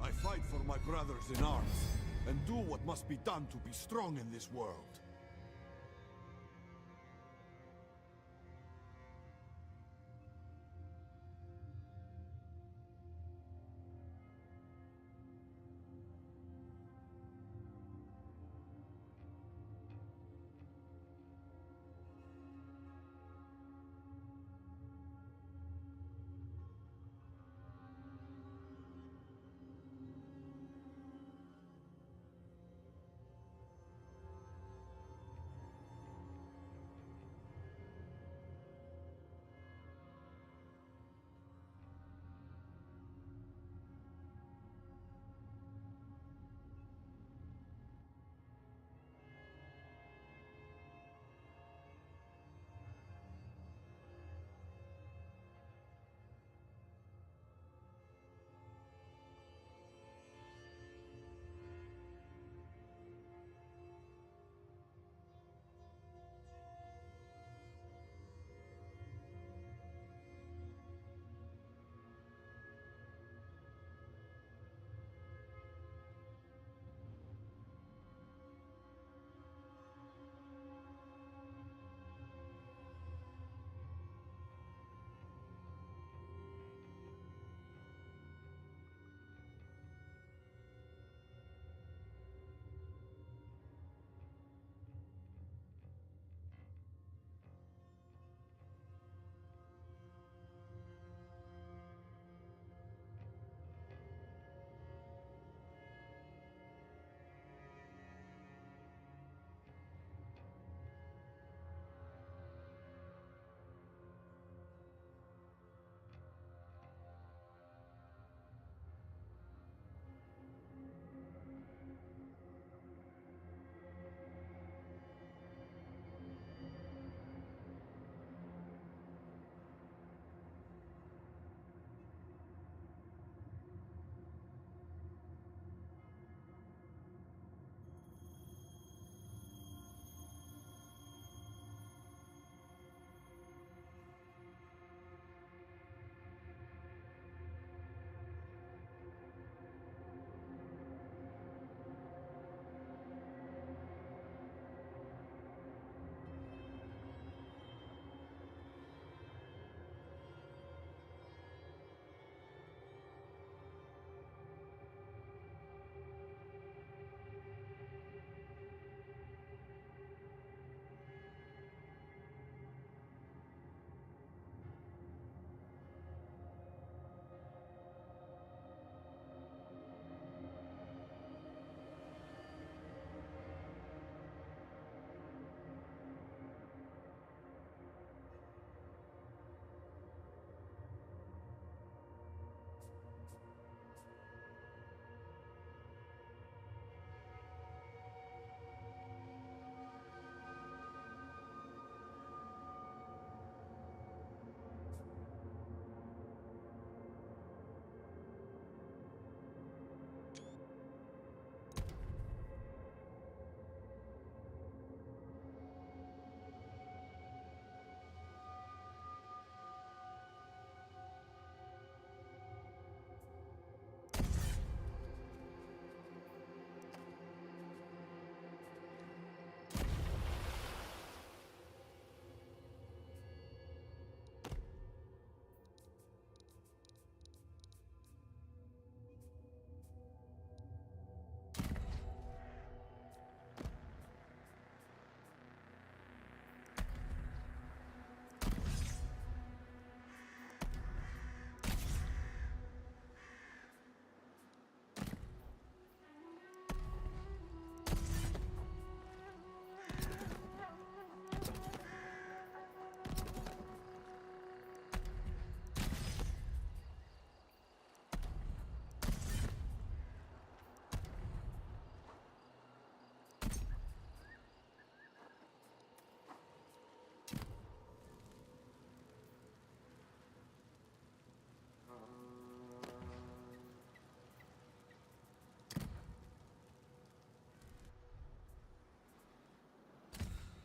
I fight for my brothers in arms, and do what must be done to be strong in this world.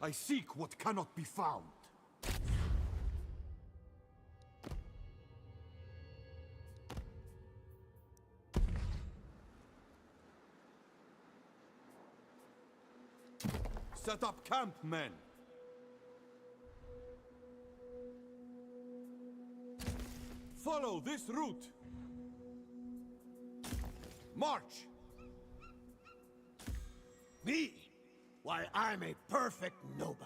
I seek what cannot be found. Set up camp, men! Follow this route! March! Me? Why, I'm a perfect nobody.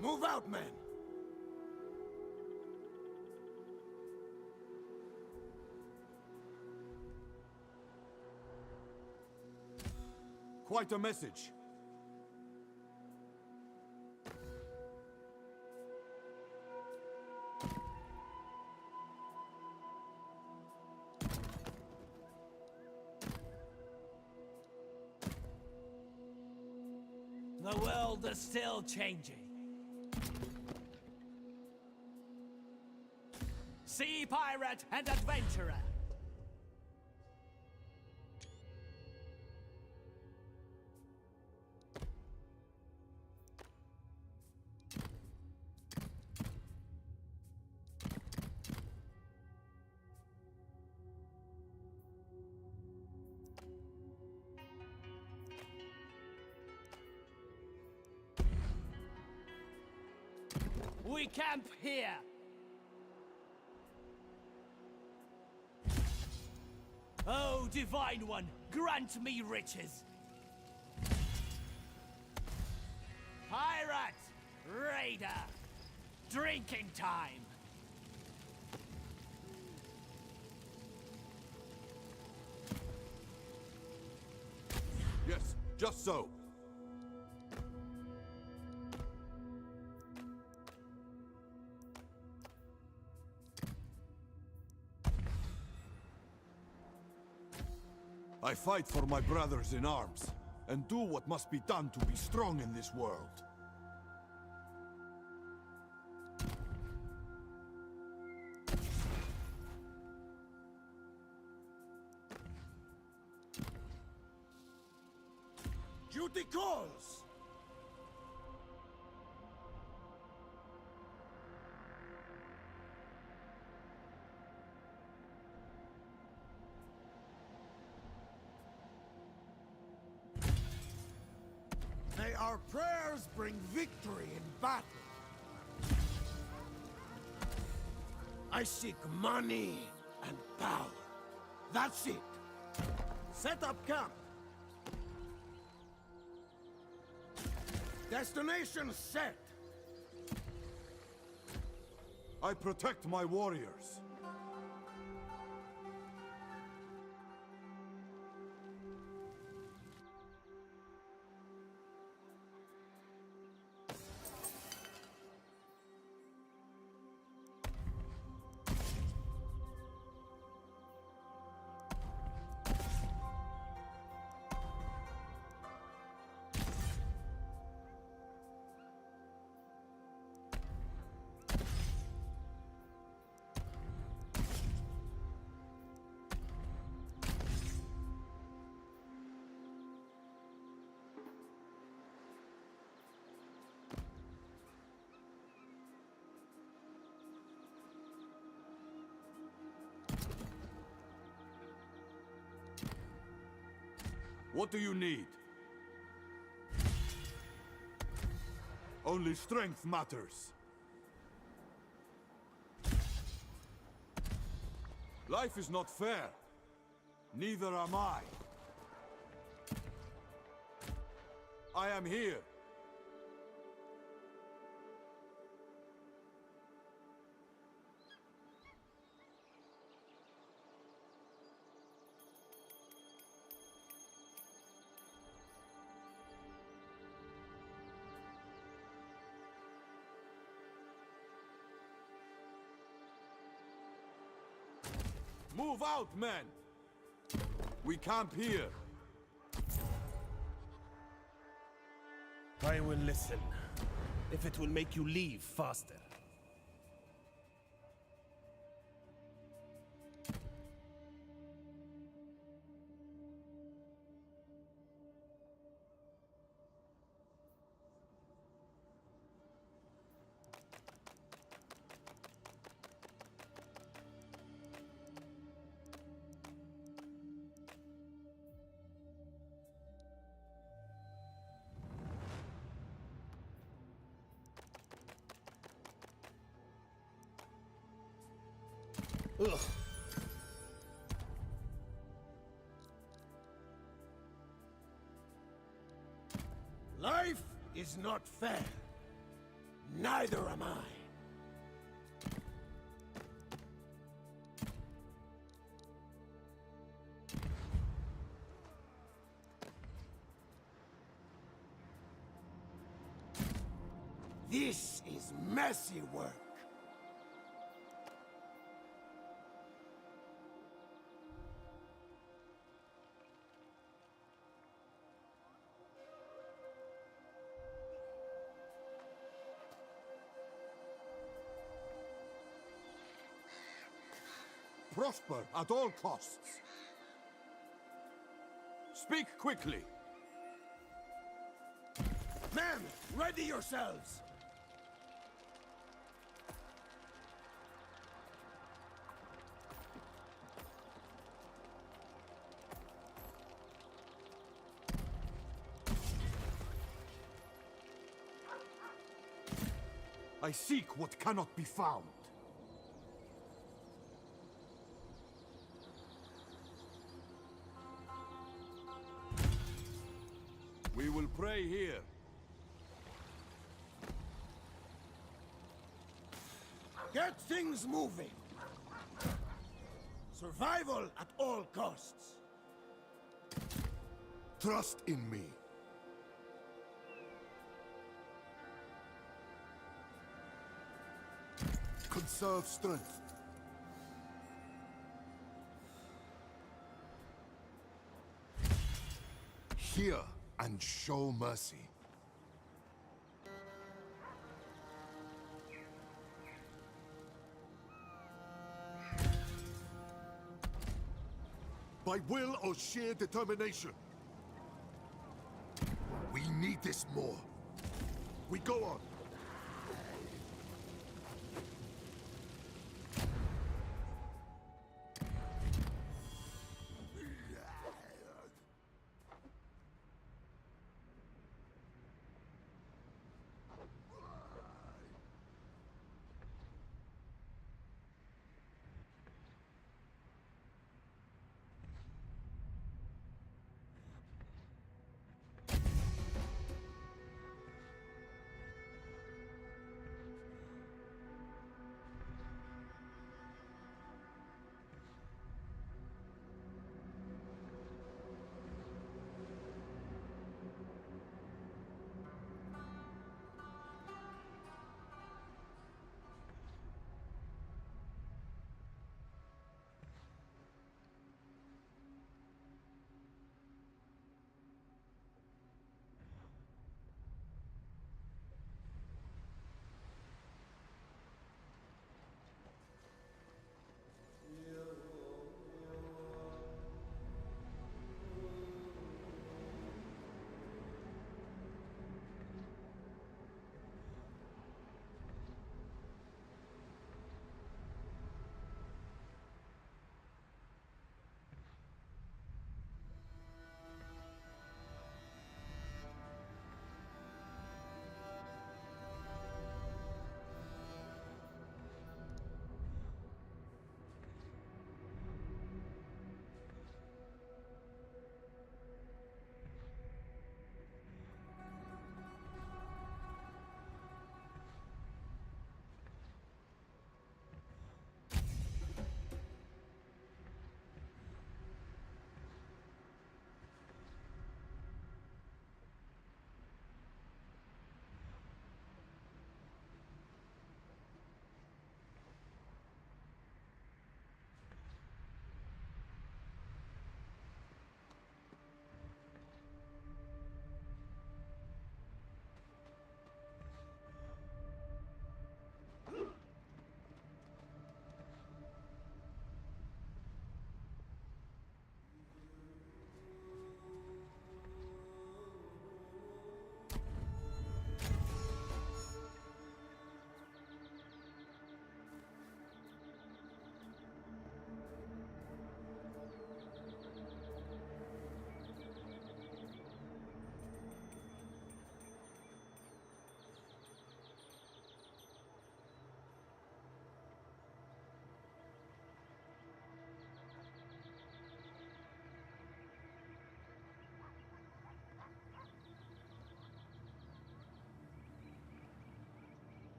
Move out, men! Quite a message. The world is still changing. Sea pirate and adventurer. We camp here. Oh, Divine One, grant me riches. Pirate! Raider! Drinking time! Yes, just so. I fight for my brothers in arms, and do what must be done to be strong in this world. Duty calls! May our prayers bring victory in battle. I seek money and power. That's it. Set up camp. Destination set. I protect my warriors. What do you need? Only strength matters. Life is not fair. Neither am I. I am here. Move out, men! We camp here. I will listen, if it will make you leave faster. Ugh. Life is not fair. Neither am I. This is messy work. Prosper at all costs. Speak quickly. Men, ready yourselves! I seek what cannot be found. We will pray here. Get things moving! Survival at all costs. Trust in me. Conserve strength. Hear and show mercy. By will or sheer determination. We need this more. We go on.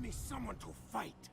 me someone to fight.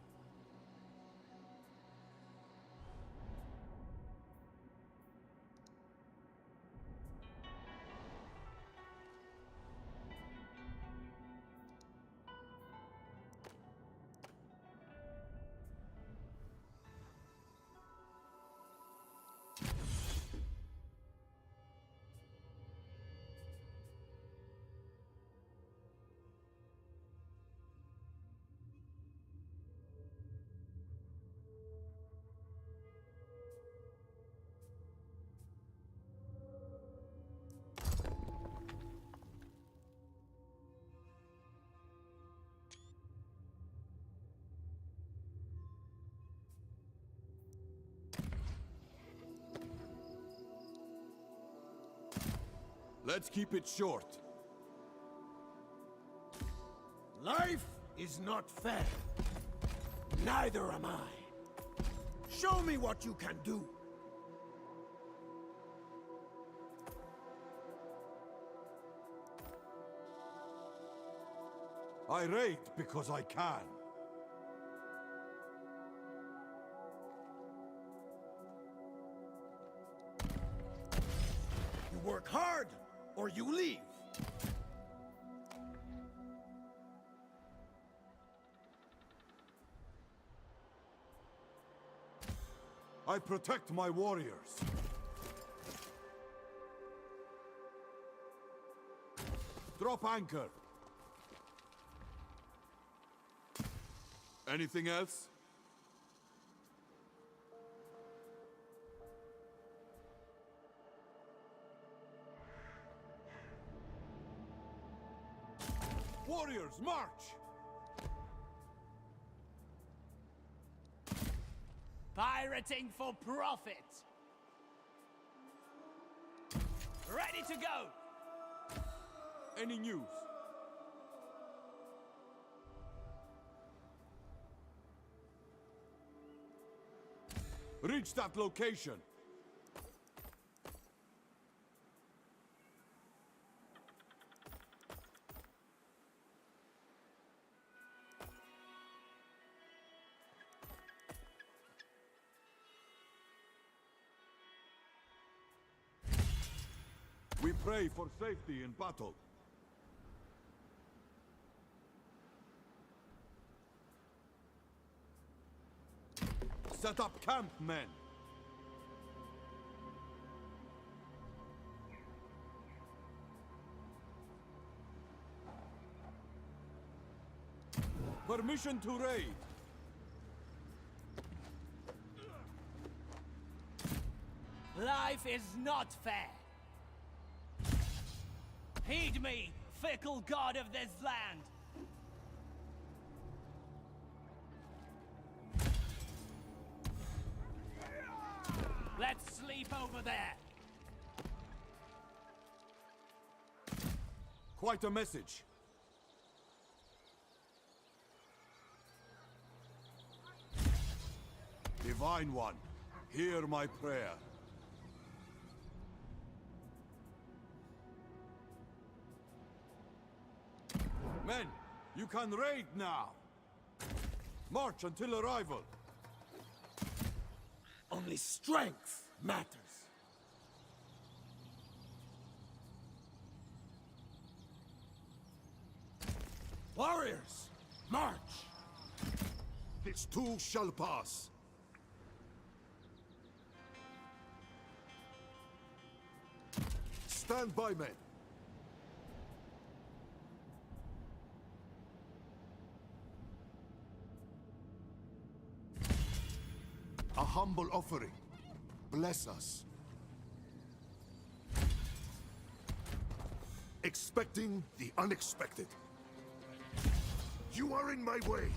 Let's keep it short. Life is not fair. Neither am I. Show me what you can do. I raid because I can. You work hard, or you leave. I protect my warriors. Drop anchor. Anything else? Warriors, march! Pirating for profit. Ready to go. Any news? Reach that location. We pray for safety in battle. Set up camp, men! Permission to raid! Life is not fair. Heed me, fickle god of this land! Let's sleep over there! Quite a message. Divine One, hear my prayer. Men, you can raid now. March until arrival. Only strength matters. Warriors, march! This too shall pass. Stand by, men. A humble offering. Bless us. Expecting the unexpected. You are in my way.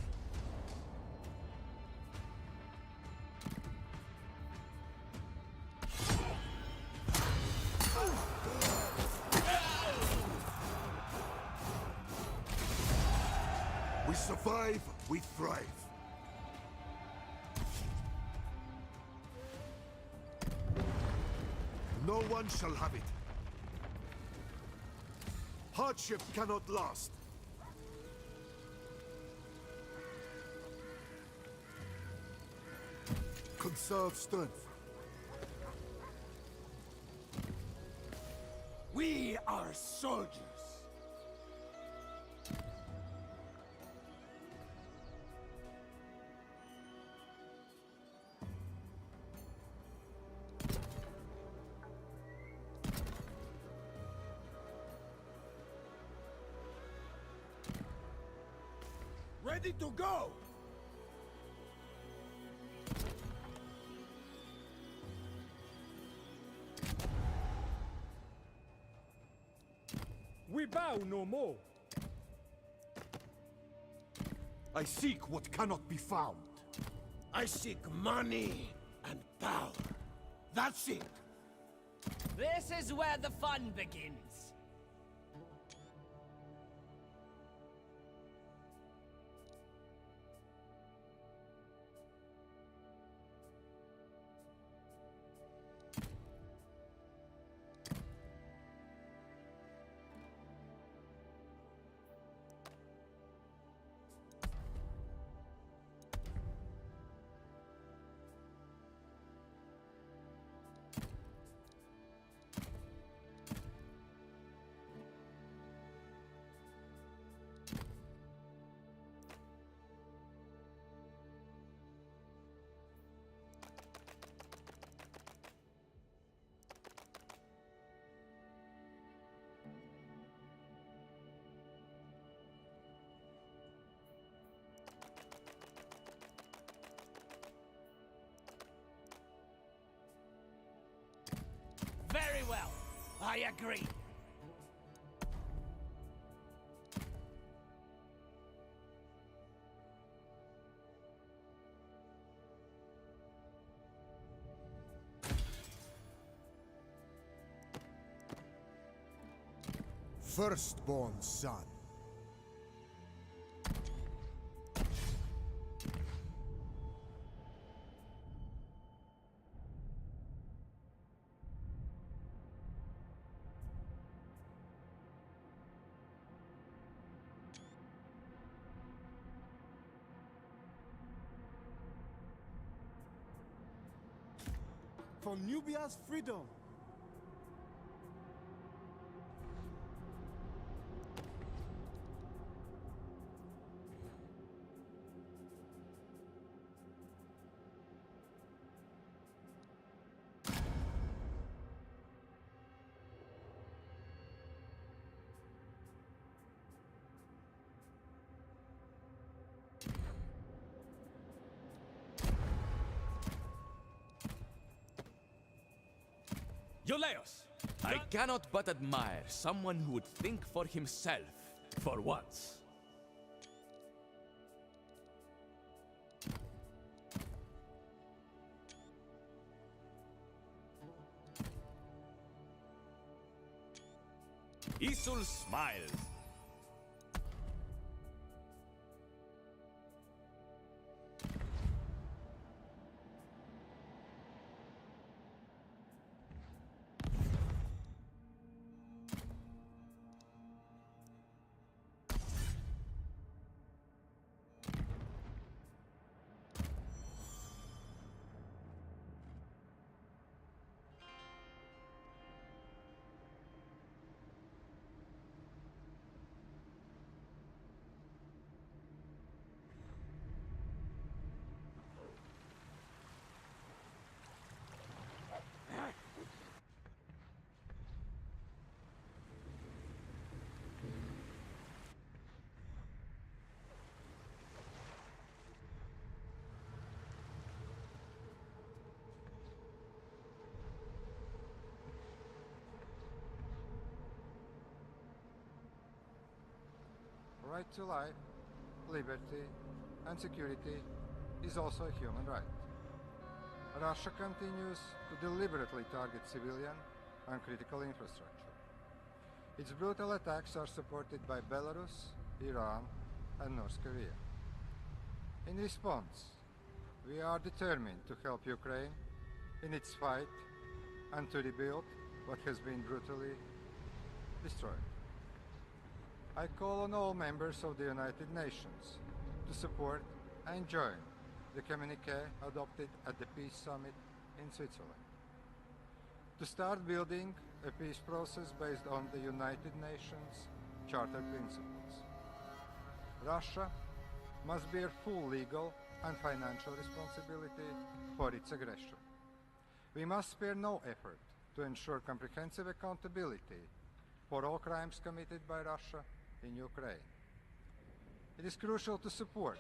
We survive, we thrive. No one shall have it. Hardship cannot last. Conserve strength. We are soldiers. Ready to go! We bow no more. I seek what cannot be found. I seek money and power. That's it. This is where the fun begins. Very well. I agree. Firstborn son. For Nubia's freedom. Euleos! I cannot but admire someone who would think for himself, for once. Isul smiles. Right to life, liberty, and security is also a human right. Russia continues to deliberately target civilian and critical infrastructure. Its brutal attacks are supported by Belarus, Iran, and North Korea. In response, we are determined to help Ukraine in its fight and to rebuild what has been brutally destroyed. I call on all members of the United Nations to support and join the communiqué adopted at the Peace Summit in Switzerland. To start building a peace process based on the United Nations Charter principles. Russia must bear full legal and financial responsibility for its aggression. We must spare no effort to ensure comprehensive accountability for all crimes committed by Russia in Ukraine. It is crucial to support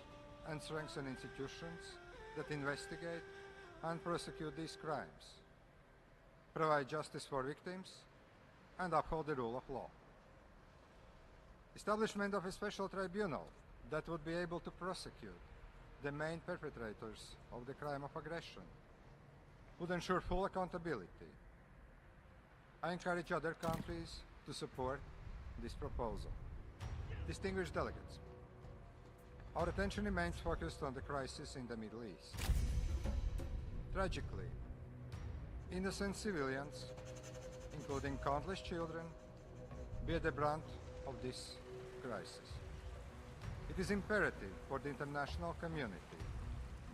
and strengthen institutions that investigate and prosecute these crimes, provide justice for victims, and uphold the rule of law. Establishment of a special tribunal that would be able to prosecute the main perpetrators of the crime of aggression would ensure full accountability. I encourage other countries to support this proposal. Distinguished delegates, our attention remains focused on the crisis in the Middle East. Tragically, innocent civilians, including countless children, bear the brunt of this crisis. It is imperative for the international community,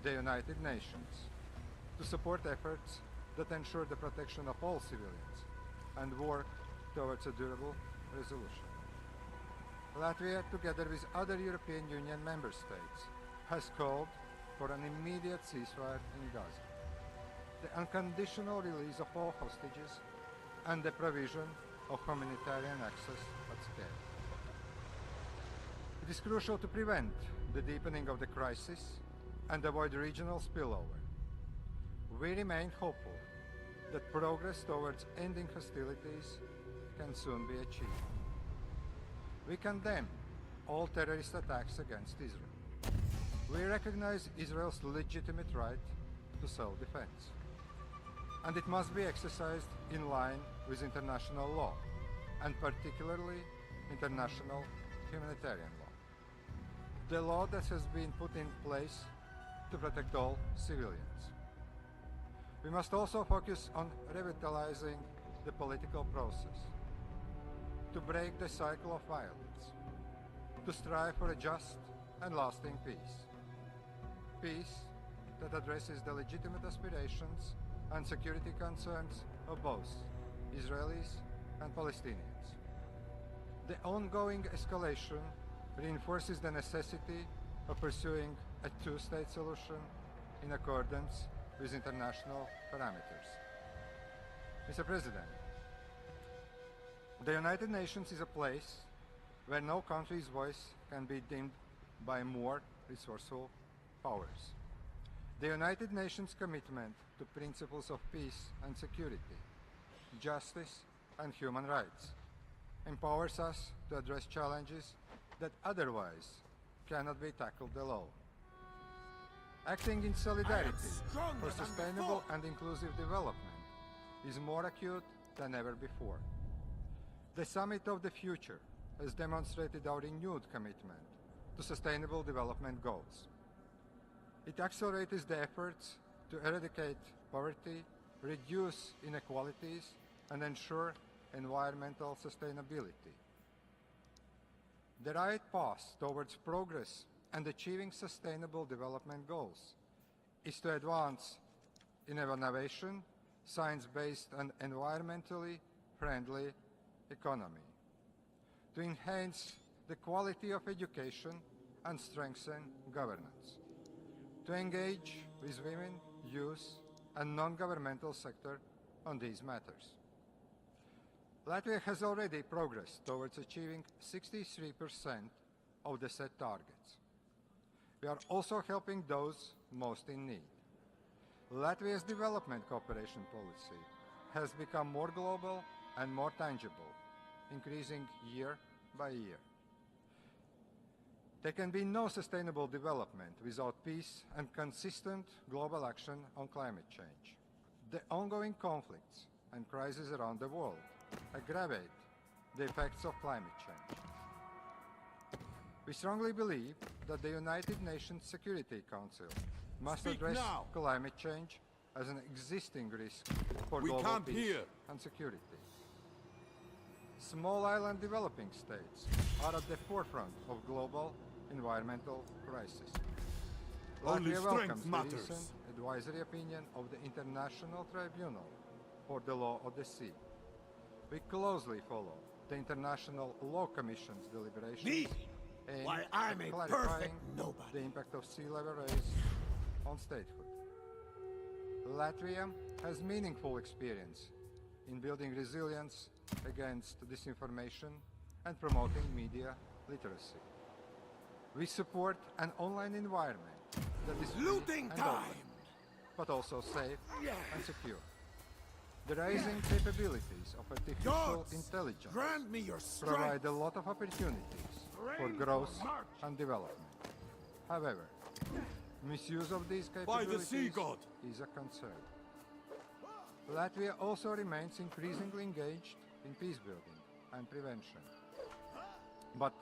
the United Nations, to support efforts that ensure the protection of all civilians and work towards a durable resolution. Latvia, together with other European Union member states, has called for an immediate ceasefire in Gaza, the unconditional release of all hostages, and the provision of humanitarian access at scale. It is crucial to prevent the deepening of the crisis and avoid regional spillover. We remain hopeful that progress towards ending hostilities can soon be achieved. We condemn all terrorist attacks against Israel. We recognize Israel's legitimate right to self-defense, and it must be exercised in line with international law, and particularly international humanitarian law. The law that has been put in place to protect all civilians. We must also focus on revitalizing the political process, to break the cycle of violence, to strive for a just and lasting peace. Peace that addresses the legitimate aspirations and security concerns of both Israelis and Palestinians. The ongoing escalation reinforces the necessity of pursuing a two-state solution in accordance with international parameters. Mr. President, the United Nations is a place where no country's voice can be dimmed by more resourceful powers. The United Nations' commitment to principles of peace and security, justice and human rights empowers us to address challenges that otherwise cannot be tackled alone. Acting in solidarity for sustainable and inclusive development is more acute than ever before. The Summit of the Future has demonstrated our renewed commitment to sustainable development goals. It accelerates the efforts to eradicate poverty, reduce inequalities, and ensure environmental sustainability. The right path towards progress and achieving sustainable development goals is to advance in innovation, science-based and environmentally friendly economy, to enhance the quality of education and strengthen governance, to engage with women, youth, and non-governmental sector on these matters. Latvia has already progressed towards achieving 63% of the set targets. We are also helping those most in need. Latvia's development cooperation policy has become more global and more tangible, increasing year by year. There can be no sustainable development without peace and consistent global action on climate change. The ongoing conflicts and crises around the world aggravate the effects of climate change. We strongly believe that the United Nations Security Council must address climate change as an existing risk for global peace and security. Small island developing states are at the forefront of global environmental crisis. Only Latvia strength welcomes the matters. recent advisory opinion of the International Tribunal for the Law of the Sea. We closely follow the International Law Commission's deliberations Me? aimed Why, at I'm a clarifying perfect nobody. the impact of sea level rise on statehood. Latvia has meaningful experience in building resilience against disinformation and promoting media literacy. We support an online environment that is free Looting and time! open, but also safe and secure. The rising capabilities of artificial Gods, intelligence grant me your strength! provide a lot of opportunities for growth and development. However, misuse of these By the capabilities sea god! is a concern. Latvia also remains increasingly engaged in peace building and prevention, but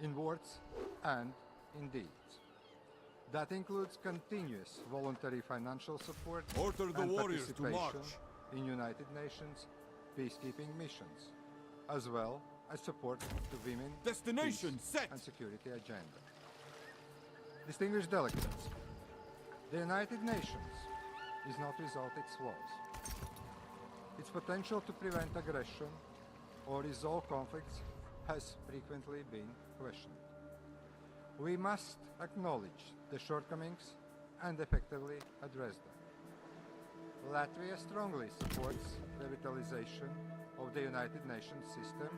in words and in deeds. That includes continuous voluntary financial support Order the and warriors to participation march. in United Nations peacekeeping missions, as well as support to women, Destination peace, set. and security agenda. Distinguished delegates, the United Nations is not without its flaws. Its potential to prevent aggression or resolve conflicts has frequently been questioned. We must acknowledge the shortcomings and effectively address them. Latvia strongly supports revitalization of the United Nations system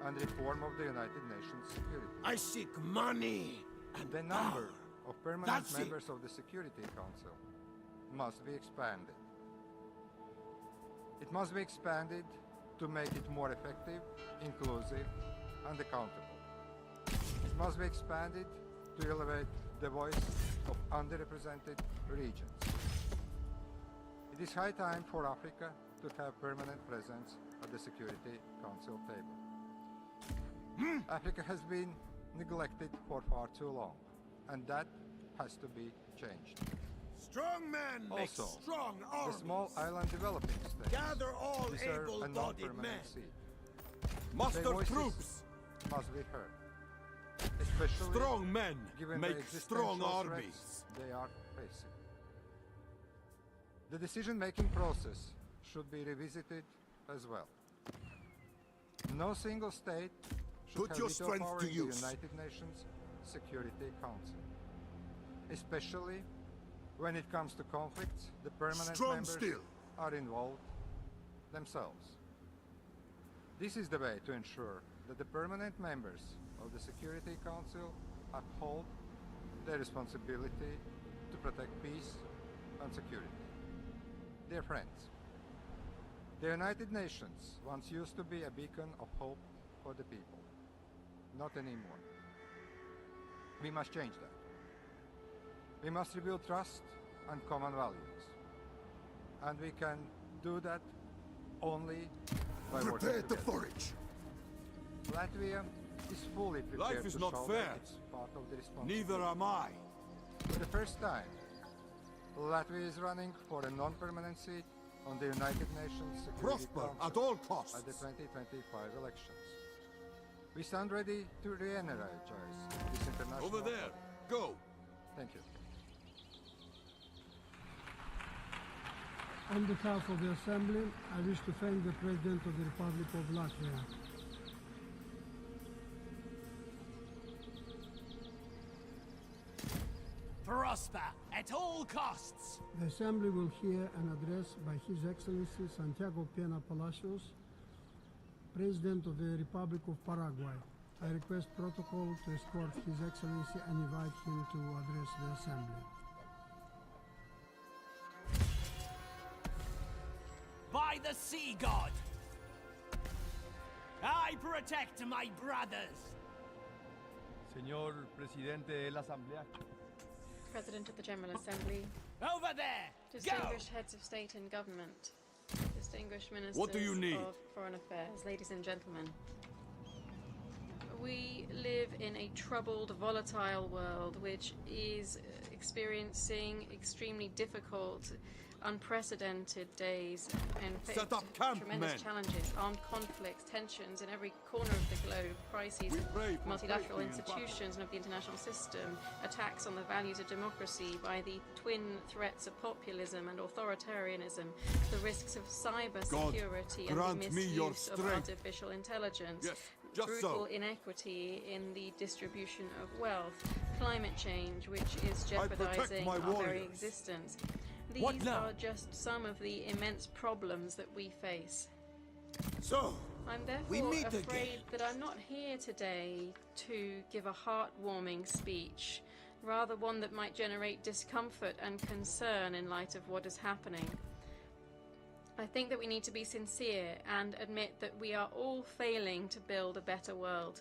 and reform of the United Nations security. I seek money and The number power. of permanent That's it. members of the Security Council must be expanded. It must be expanded to make it more effective, inclusive, and accountable. It must be expanded to elevate the voice of underrepresented regions. It is high time for Africa to have permanent presence at the Security Council table. Africa has been neglected for far too long, and that has to be changed. Strong men make Also, strong the armies. small island developing states Gather all deserve a able-bodied non-permanent men. seat. Muster Their voices troops. must be heard, especially Strong men given the make strong existential armies. threats they are facing. The decision-making process should be revisited as well. No single state should Put have your veto strength power to in use. the United Nations Security Council, especially when it comes to conflicts the permanent Strong members still. are involved themselves. This is the way to ensure that the permanent members of the Security Council uphold their responsibility to protect peace and security. Dear friends, the United Nations once used to be a beacon of hope for the people. Not anymore. We must change that. We must rebuild trust and common values. And we can do that only by working Prepare to together. forage. Latvia is fully prepared Life is to not shoulder fair. its part of the responsibility. Neither am I. For the first time, Latvia is running for a non-permanent seat on the United Nations Security Prosper Council at all costs. at the 2025 elections. We stand ready to re-energize this international Over there. effort. Go. Thank you. On behalf of the Assembly, I wish to thank the President of the Republic of Latvia. Prosper at all costs. The Assembly will hear an address by His Excellency Santiago Pena Palacios, President of the Republic of Paraguay. I request protocol to escort His Excellency and invite him to address the Assembly. By the sea god. I protect my brothers. Señor Presidente de la Asamblea. President of the General Assembly, Over there. distinguished heads of state and government, distinguished ministers What do you need? of foreign affairs, ladies and gentlemen. We live in a troubled, volatile world which is experiencing extremely difficult unprecedented days and faced Set up camp, tremendous men. challenges, armed conflicts, tensions in every corner of the globe, crises We of pray for multilateral safety in battle. institutions and of the international system, attacks on the values of democracy by the twin threats of populism and authoritarianism, the risks of cyber security and the grant me your misuse of strength. artificial intelligence, Yes, just brutal so. inequity in the distribution of wealth, climate change, which is I protect jeopardizing my our very warriors. existence. What These now? are just some of the immense problems that we face. So, I'm we therefore meet afraid again. that I'm not here today to give a heartwarming speech, rather one that might generate discomfort and concern in light of what is happening. I think that we need to be sincere and admit that we are all failing to build a better world.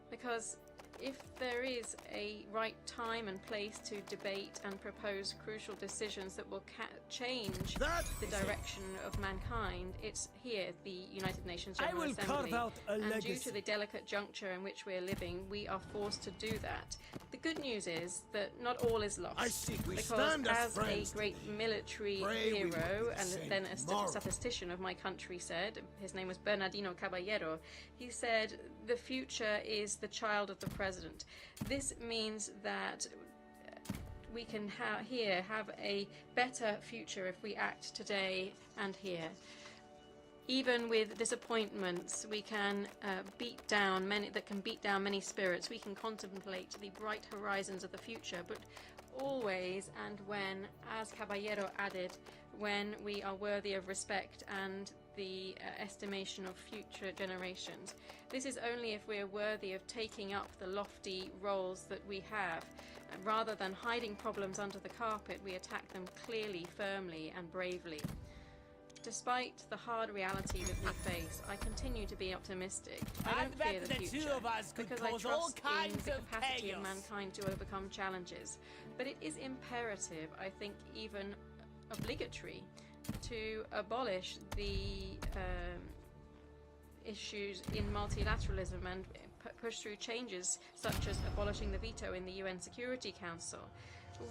Because if there is a right time and place to debate and propose crucial decisions that will change That the is it. direction of mankind, it's here, the United Nations I General will Assembly. carve out a And due legacy. to the delicate juncture in which we're living, we are forced to do that. The good news is that not all is lost. I see we because stand as as friends a great today. military Pray we will hero be and sent then a tomorrow. statistician of my country said, his name was Bernardino Caballero, he said, the future is the child of the president. This means that we can have a better future if we act today and here. Even with disappointments, we can beat down many spirits. We can contemplate the bright horizons of the future, but always and when, as Caballero added, when we are worthy of respect and the estimation of future generations. This is only if we are worthy of taking up the lofty roles that we have. Rather than hiding problems under the carpet, we attack them clearly, firmly, and bravely. Despite the hard reality that we face, I continue to be optimistic. I don't fear the future because I trust in the capacity of mankind to overcome challenges. But it is imperative, I think even obligatory, to abolish the issues in multilateralism and push through changes such as abolishing the veto in the UN Security Council.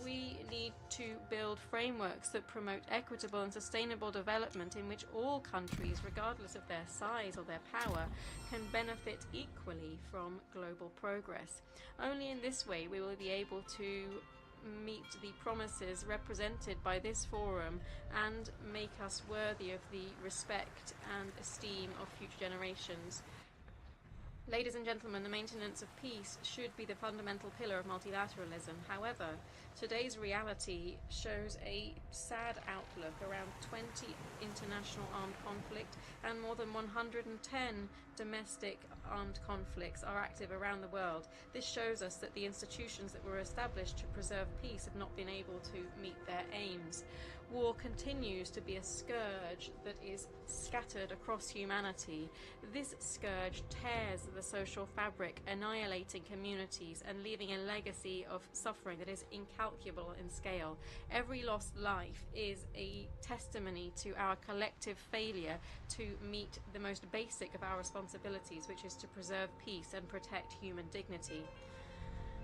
We need to build frameworks that promote equitable and sustainable development in which all countries, regardless of their size or their power, can benefit equally from global progress. Only in this way we will be able to meet the promises represented by this forum and make us worthy of the respect and esteem of future generations. Ladies and gentlemen, the maintenance of peace should be the fundamental pillar of multilateralism. However, today's reality shows a sad outlook. Around 20 international armed conflict and more than 110 domestic armed conflicts are active around the world. This shows us that the institutions that were established to preserve peace have not been able to meet their aims. War continues to be a scourge that is scattered across humanity. This scourge tears the social fabric, annihilating communities and leaving a legacy of suffering that is incalculable in scale. Every lost life is a testimony to our collective failure to meet the most basic of our responsibilities, which is to preserve peace and protect human dignity.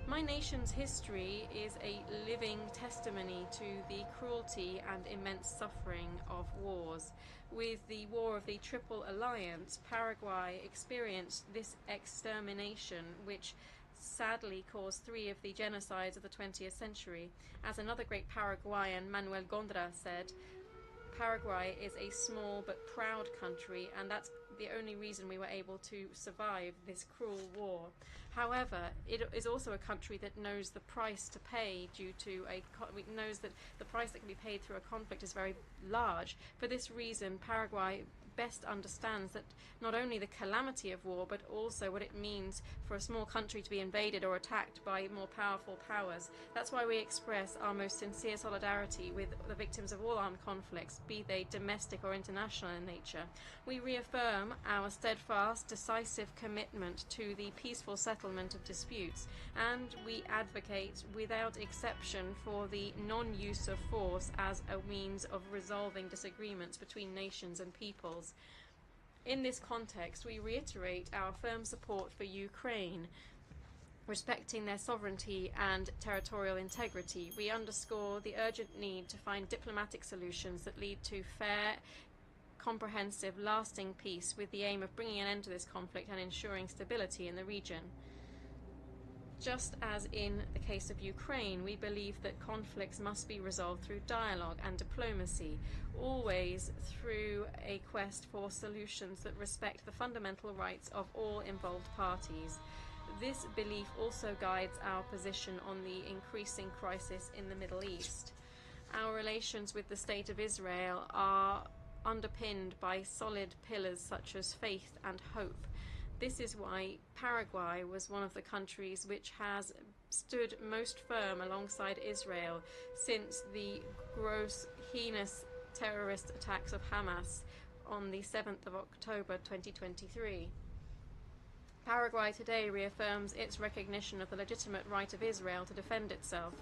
My nation's history is a living testimony to the cruelty and immense suffering of wars. With the War of the Triple Alliance, Paraguay experienced this extermination, which sadly caused 3 of the genocides of the 20th century. As another great Paraguayan, Manuel Gondra, said, Paraguay is a small but proud country, and that's the only reason we were able to survive this cruel war. However, it is also a country that knows the price to pay knows that the price that can be paid through a conflict is very large. For this reason, Paraguay best understands that not only the calamity of war, but also what it means for a small country to be invaded or attacked by more powerful powers. That's why we express our most sincere solidarity with the victims of all armed conflicts, be they domestic or international in nature. We reaffirm our steadfast, decisive commitment to the peaceful settlement of disputes, and we advocate without exception for the non-use of force as a means of resolving disagreements between nations and peoples. In this context, we reiterate our firm support for Ukraine. respecting their sovereignty and territorial integrity. We underscore the urgent need to find diplomatic solutions that lead to fair, comprehensive, lasting peace, with the aim of bringing an end to this conflict and ensuring stability in the region. Just as in the case of Ukraine, we believe that conflicts must be resolved through dialogue and diplomacy, always through a quest for solutions that respect the fundamental rights of all involved parties. This belief also guides our position on the increasing crisis in the Middle East. Our relations with the State of Israel are underpinned by solid pillars such as faith and hope. This is why Paraguay was one of the countries which has stood most firm alongside Israel since the gross, heinous terrorist attacks of Hamas on the 7th of October 2023. Paraguay today reaffirms its recognition of the legitimate right of Israel to defend itself.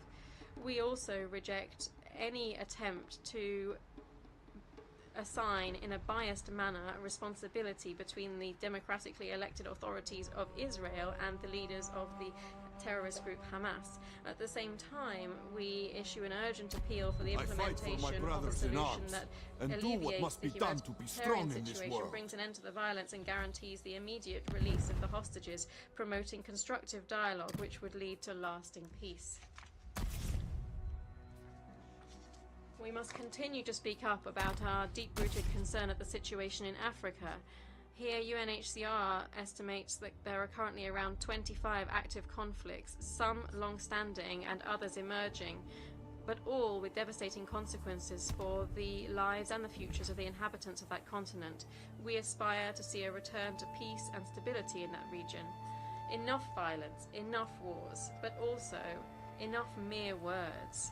We also reject any attempt to assign in a biased manner responsibility between the democratically elected authorities of Israel and the leaders of the terrorist group Hamas. At the same time, we issue an urgent appeal for the implementation of a solution that alleviates the humanitarian situation, brings an end to the violence and guarantees the immediate release of the hostages, promoting constructive dialogue which would lead to lasting peace. We must continue to speak up about our deep-rooted concern at the situation in Africa. Here, UNHCR estimates that there are currently around 25 active conflicts, some long-standing and others emerging, but all with devastating consequences for the lives and the futures of the inhabitants of that continent. We aspire to see a return to peace and stability in that region. Enough violence, enough wars, but also enough mere words.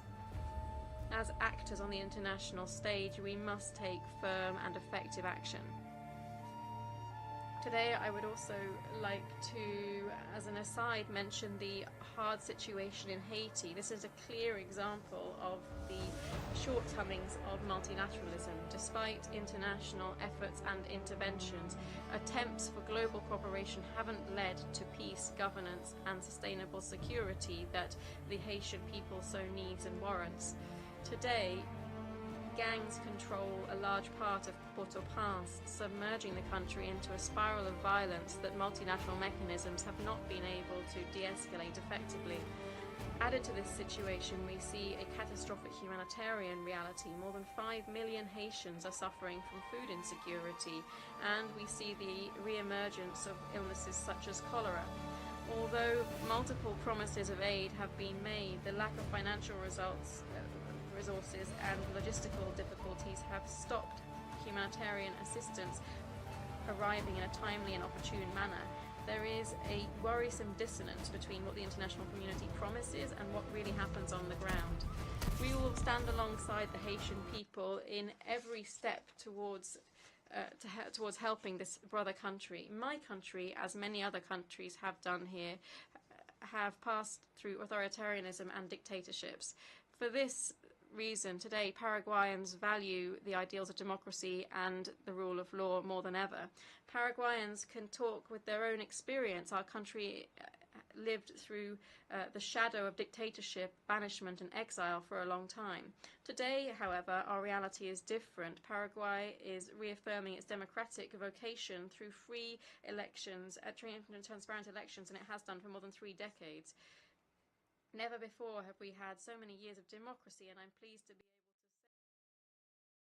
As actors on the international stage, we must take firm and effective action. Today, I would also like to, as an aside, mention the hard situation in Haiti. This is a clear example of the shortcomings of multilateralism. Despite international efforts and interventions, attempts for global cooperation haven't led to peace, governance, and sustainable security that the Haitian people so needs and warrants. Today, gangs control a large part of Port-au-Prince, submerging the country into a spiral of violence that multilateral mechanisms have not been able to de-escalate effectively. Added to this situation, we see a catastrophic humanitarian reality. More than 5 million Haitians are suffering from food insecurity, and we see the re-emergence of illnesses such as cholera. Although multiple promises of aid have been made, the lack of financial resources and logistical difficulties have stopped humanitarian assistance arriving in a timely and opportune manner. There is a worrisome dissonance between what the international community promises and what really happens on the ground. We will stand alongside the Haitian people in every step towards helping this brother country. My country, as many other countries have done here, have passed through authoritarianism and dictatorships. For this reason, today Paraguayans value the ideals of democracy and the rule of law more than ever. Paraguayans can talk with their own experience. Our country lived through the shadow of dictatorship, banishment and exile for a long time. Today, however, our reality is different. Paraguay is reaffirming its democratic vocation through free elections, transparent elections, and it has done for more than 3 decades. Never before have we had so many years of democracy, and I'm pleased to be able